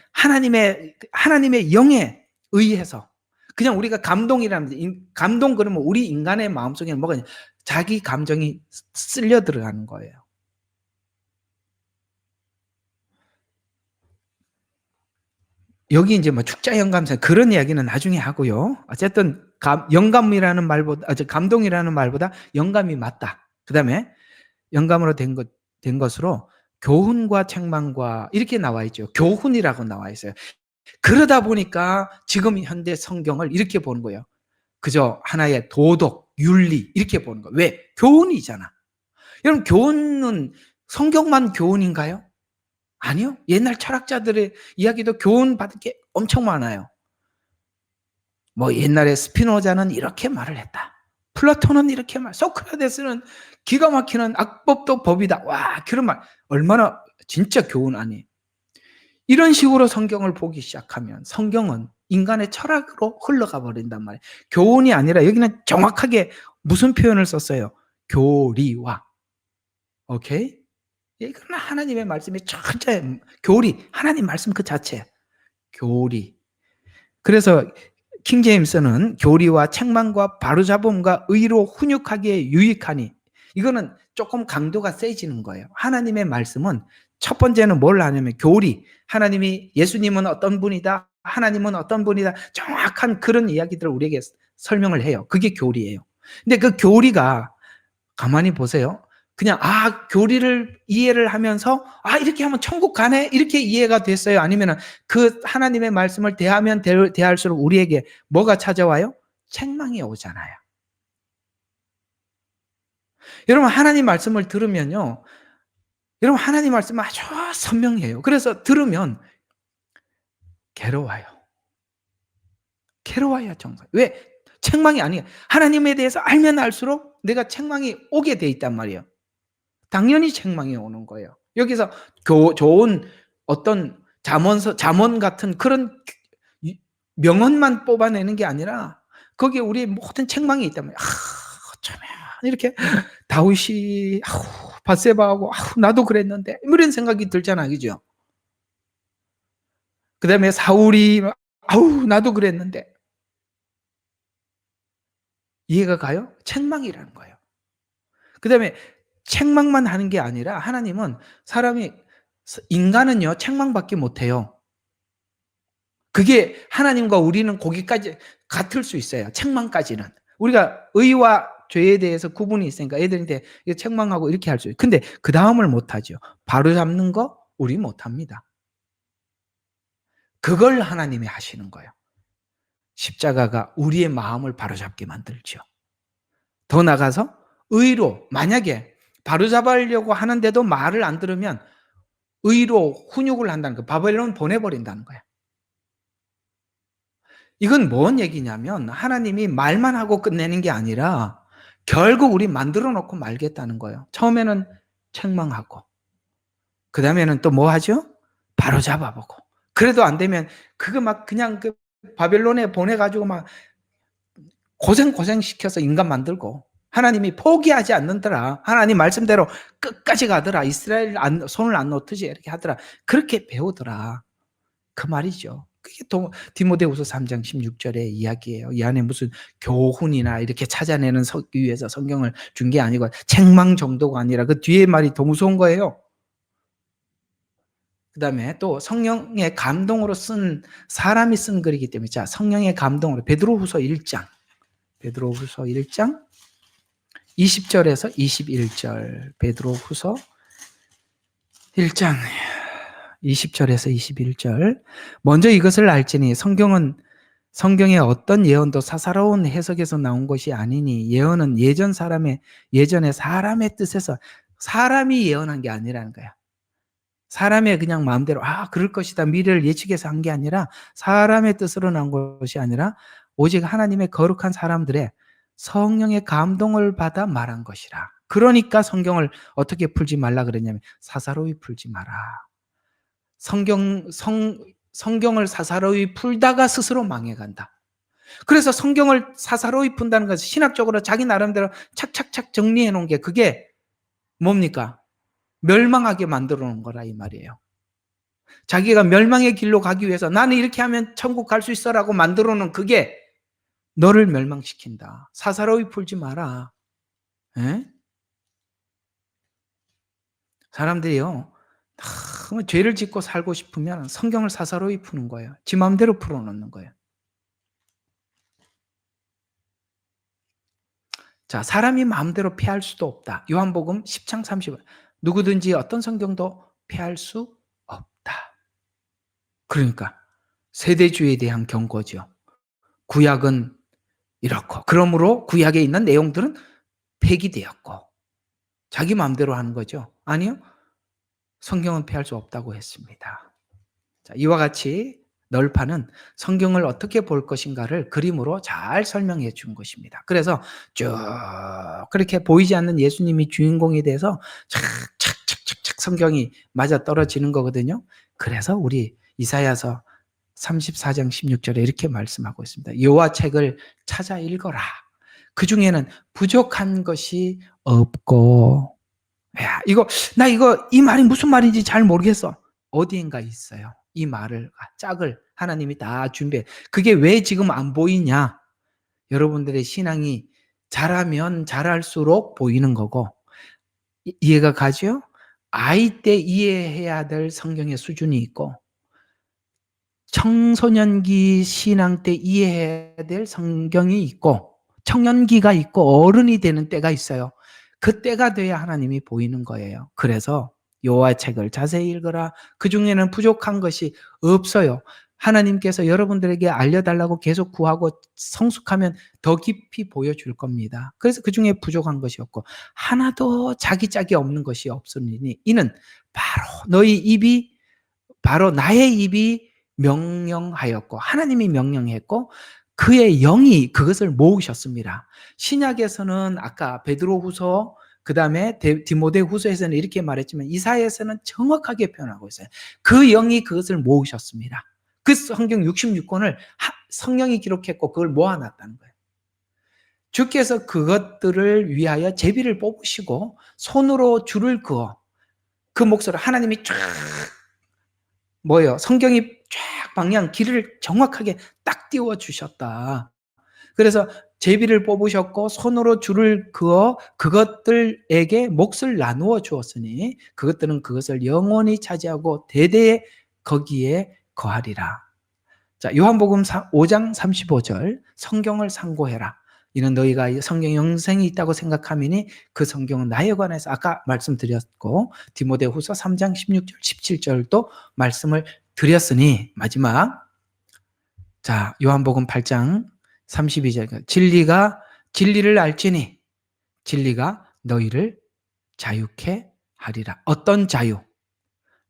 영에 의해서. 그냥 우리가 감동이라는, 감동 그러면 우리 인간의 마음속에는 뭐가 있냐? 자기 감정이 쓸려 들어가는 거예요. 여기 이제 뭐 축자 영감사 그런 이야기는 나중에 하고요. 어쨌든 영감이라는 말보다, 감동이라는 말보다 영감이 맞다. 그다음에 영감으로 된 것으로 교훈과 책망과 이렇게 나와 있죠. 교훈이라고 나와 있어요. 그러다 보니까 지금 현대 성경을 이렇게 보는 거예요. 그저 하나의 도덕, 윤리 이렇게 보는 거예요. 왜? 교훈이잖아. 여러분, 교훈은 성경만 교훈인가요? 아니요. 옛날 철학자들의 이야기도 교훈 받을 게 엄청 많아요. 뭐 옛날에 스피노자는 이렇게 말을 했다. 플라톤은 이렇게 소크라테스는 기가 막히는 악법도 법이다. 와, 그런 말 얼마나 진짜 교훈 아니에요. 이런 식으로 성경을 보기 시작하면 성경은 인간의 철학으로 흘러가 버린단 말이에요. 교훈이 아니라 여기는 정확하게 무슨 표현을 썼어요? 교리와. 오케이? 이건 하나님의 말씀이 철저히 교리, 하나님 말씀 그 자체. 교리. 그래서 킹제임스는 교리와 책망과 바로잡음과 의로 훈육하기에 유익하니, 이거는 조금 강도가 세지는 거예요. 하나님의 말씀은 첫 번째는 뭘 하냐면 교리, 하나님이, 예수님은 어떤 분이다, 하나님은 어떤 분이다, 정확한 그런 이야기들을 우리에게 설명을 해요. 그게 교리예요. 근데 그 교리가 가만히 보세요. 그냥 교리를 이해를 하면서 이렇게 하면 천국 가네 이렇게 이해가 됐어요? 아니면 그 하나님의 말씀을 대하면 대할수록 우리에게 뭐가 찾아와요? 책망이 오잖아요. 여러분, 하나님 말씀을 들으면요, 여러분 하나님 말씀은 아주 선명해요. 그래서 들으면 괴로워요. 정말. 왜? 책망이 아니에요. 하나님에 대해서 알면 알수록 내가 책망이 오게 돼 있단 말이에요. 당연히 책망이 오는 거예요. 여기서 좋은 어떤 잠언 같은 그런 명언만 뽑아내는 게 아니라 거기에 우리의 모든 책망이 있다면 어쩌면 이렇게 다윗이 밧세바하고 나도 그랬는데 이런 생각이 들잖아, 그죠? 그 다음에 사울이 나도 그랬는데 이해가 가요? 책망이라는 거예요. 그 다음에 책망만 하는 게 아니라 하나님은 인간은요 책망밖에 못해요. 그게 하나님과 우리는 거기까지 같을 수 있어요. 책망까지는. 우리가 의와 죄에 대해서 구분이 있으니까 애들한테 책망하고 이렇게 할 수 있어요. 근데 그 다음을 못하죠. 바로잡는 거 우리 못합니다. 그걸 하나님이 하시는 거예요. 십자가가 우리의 마음을 바로잡게 만들죠. 더 나가서 의로 만약에 바로잡으려고 하는데도 말을 안 들으면 의로 훈육을 한다는 거, 바벨론 보내버린다는 거예요. 이건 뭔 얘기냐면 하나님이 말만 하고 끝내는 게 아니라 결국 우리 만들어 놓고 말겠다는 거예요. 처음에는 책망하고 그 다음에는 또 뭐 하죠? 바로 잡아보고 그래도 안 되면 그거 막 그냥 그 바벨론에 보내가지고 막 고생시켜서 인간 만들고 하나님이 포기하지 않는더라. 하나님 말씀대로 끝까지 가더라. 이스라엘 손을 안 놓듯이 이렇게 하더라. 그렇게 배우더라. 그 말이죠. 그게 디모데후서 3장 16절의 이야기예요. 이 안에 무슨 교훈이나 이렇게 찾아내는 위해서 성경을 준 게 아니고 책망 정도가 아니라 그 뒤에 말이 더 무서운 거예요. 그 다음에 또 성령의 감동으로 사람이 쓴 글이기 때문에 자, 성령의 감동으로 베드로후서 1장 20절에서 21절 베드로후서 1장 20절에서 21절 먼저 이것을 알지니 성경의 어떤 예언도 사사로운 해석에서 나온 것이 아니니 예언은 예전에 사람의 뜻에서 사람이 예언한 게 아니라는 거야. 사람의 그냥 마음대로 그럴 것이다 미래를 예측해서 한 게 아니라 사람의 뜻으로 나온 것이 아니라 오직 하나님의 거룩한 사람들의 성령의 감동을 받아 말한 것이라. 그러니까 성경을 어떻게 풀지 말라 그랬냐면 사사로이 풀지 마라. 성경을 사사로이 풀다가 스스로 망해간다. 그래서 성경을 사사로이 푼다는 것은 신학적으로 자기 나름대로 착착착 정리해 놓은 게 그게 뭡니까? 멸망하게 만들어 놓은 거라 이 말이에요. 자기가 멸망의 길로 가기 위해서 나는 이렇게 하면 천국 갈 수 있어라고 만들어 놓은 그게 너를 멸망시킨다. 사사로이 풀지 마라. 에? 사람들이요. 죄를 짓고 살고 싶으면 성경을 사사로이 푸는 거예요. 지 마음대로 풀어놓는 거예요. 자, 사람이 마음대로 피할 수도 없다. 요한복음 10장 30절. 누구든지 어떤 성경도 피할 수 없다. 그러니까 세대주의에 대한 경고죠. 구약은 이렇고 그러므로 구약에 있는 내용들은 폐기되었고 자기 마음대로 하는 거죠. 아니요. 성경은 피할 수 없다고 했습니다. 자, 이와 같이 널파는 성경을 어떻게 볼 것인가를 그림으로 잘 설명해 준 것입니다. 그래서 쭉 그렇게 보이지 않는 예수님이 주인공에 대해서 착착착착 성경이 맞아 떨어지는 거거든요. 그래서 우리 이사야서 34장 16절에 이렇게 말씀하고 있습니다. 여호와 책을 찾아 읽어라. 그 중에는 부족한 것이 없고 이 말이 무슨 말인지 잘 모르겠어. 어디인가 있어요. 이 말을 짝을 하나님이 다 준비해. 그게 왜 지금 안 보이냐? 여러분들의 신앙이 자라면 자랄수록 보이는 거고 이해가 가죠? 아이 때 이해해야 될 성경의 수준이 있고 청소년기 신앙 때 이해해야 될 성경이 있고 청년기가 있고 어른이 되는 때가 있어요. 그 때가 돼야 하나님이 보이는 거예요. 그래서 여호와의 책을 자세히 읽어라. 그 중에는 부족한 것이 없어요. 하나님께서 여러분들에게 알려달라고 계속 구하고 성숙하면 더 깊이 보여줄 겁니다. 그래서 그 중에 부족한 것이 없고 하나도 자기 짝이 없는 것이 없으니 이는 바로 나의 입이 명령하였고 하나님이 명령했고 그의 영이 그것을 모으셨습니다. 신약에서는 아까 베드로후서 그다음에 디모데후서에서는 이렇게 말했지만 이사야에서는 정확하게 표현하고 있어요. 그 영이 그것을 모으셨습니다. 그 성경 66권을 성령이 기록했고 그걸 모아놨다는 거예요. 주께서 그것들을 위하여 제비를 뽑으시고 손으로 줄을 그어 그 몫으로 하나님이 쫙 성경이 쫙 방향 길을 정확하게 딱 띄워 주셨다. 그래서 제비를 뽑으셨고 손으로 줄을 그어 그것들에게 몫을 나누어 주었으니 그것들은 그것을 영원히 차지하고 대대에 거기에 거하리라. 자, 요한복음 5장 35절 성경을 상고해라. 이는 너희가 성경 영생이 있다고 생각하미니 그 성경은 나에 관해서 아까 말씀드렸고 디모데후서 3장 16절 17절도 말씀을 드렸으니 마지막 자 요한복음 8장 32절 진리를 알지니 진리가 너희를 자유케 하리라. 어떤 자유?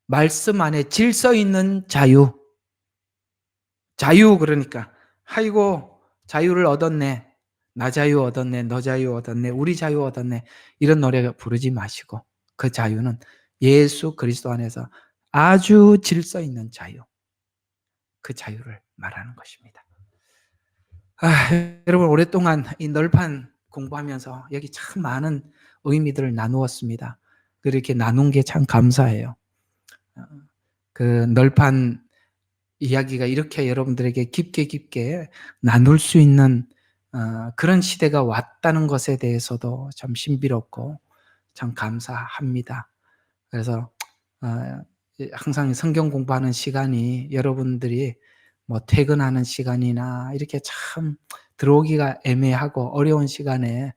말씀 안에 질서 있는 자유. 자유 그러니까 아이고 자유를 얻었네. 나 자유 얻었네. 너 자유 얻었네. 우리 자유 얻었네. 이런 노래 부르지 마시고 그 자유는 예수 그리스도 안에서 아주 질서 있는 자유. 그 자유를 말하는 것입니다. 여러분 오랫동안 이 널판 공부하면서 여기 참 많은 의미들을 나누었습니다. 그렇게 나눈 게 참 감사해요. 그 널판 이야기가 이렇게 여러분들에게 깊게 나눌 수 있는 그런 시대가 왔다는 것에 대해서도 참 신비롭고 참 감사합니다. 그래서 항상 성경 공부하는 시간이 여러분들이 뭐 퇴근하는 시간이나 이렇게 참 들어오기가 애매하고 어려운 시간에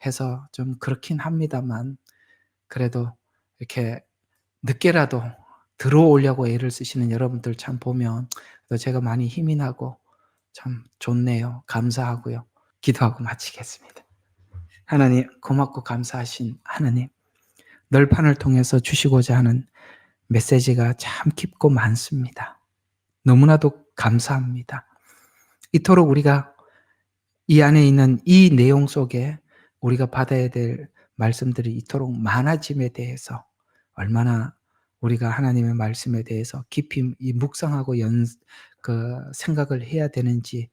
해서 좀 그렇긴 합니다만 그래도 이렇게 늦게라도 들어오려고 애를 쓰시는 여러분들 참 보면 제가 많이 힘이 나고 참 좋네요. 감사하고요. 기도하고 마치겠습니다. 하나님 고맙고 감사하신 하나님 널판을 통해서 주시고자 하는 메시지가 참 깊고 많습니다. 너무나도 감사합니다. 이토록 우리가 이 안에 있는 이 내용 속에 우리가 받아야 될 말씀들이 이토록 많아짐에 대해서 얼마나 우리가 하나님의 말씀에 대해서 깊이 묵상하고 생각을 해야 되는지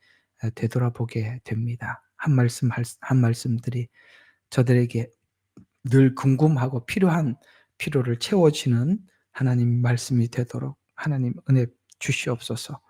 되돌아보게 됩니다. 한 말씀들이 저들에게 늘 궁금하고 필요한 필요를 채워지는 하나님 말씀이 되도록 하나님 은혜 주시옵소서.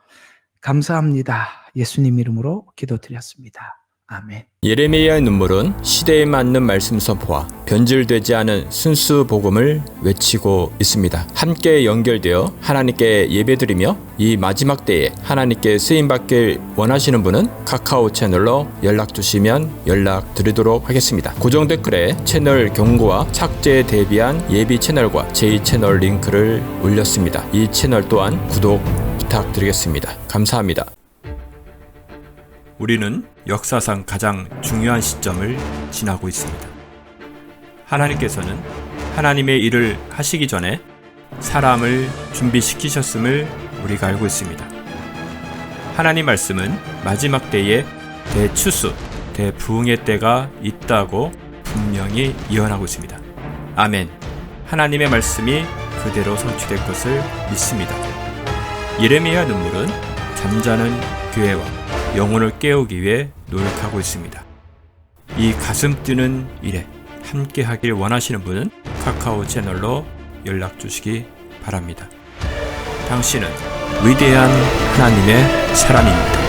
감사합니다. 예수님 이름으로 기도드렸습니다. 아멘. 예레미야의 눈물은 시대에 맞는 말씀 선포와 변질되지 않은 순수 복음을 외치고 있습니다. 함께 연결되어 하나님께 예배드리며 이 마지막 때에 하나님께 쓰임받길 원하시는 분은 카카오 채널로 연락 주시면 연락드리도록 하겠습니다. 고정 댓글에 채널 경고와 착제에 대비한 예비 채널과 제2채널 링크를 올렸습니다. 이 채널 또한 구독 부탁드리겠습니다. 감사합니다. 우리는 역사상 가장 중요한 시점을 지나고 있습니다. 하나님께서는 하나님의 일을 하시기 전에 사람을 준비시키셨음을 우리가 알고 있습니다. 하나님 말씀은 마지막 때에 대추수, 대부흥의 때가 있다고 분명히 예언하고 있습니다. 아멘. 하나님의 말씀이 그대로 성취될 것을 믿습니다. 예레미야 눈물은 잠자는 교회와 영혼을 깨우기 위해 노력하고 있습니다. 이 가슴 뛰는 일에 함께 하길 원하시는 분은 카카오 채널로 연락 주시기 바랍니다. 당신은 위대한 하나님의 사람입니다.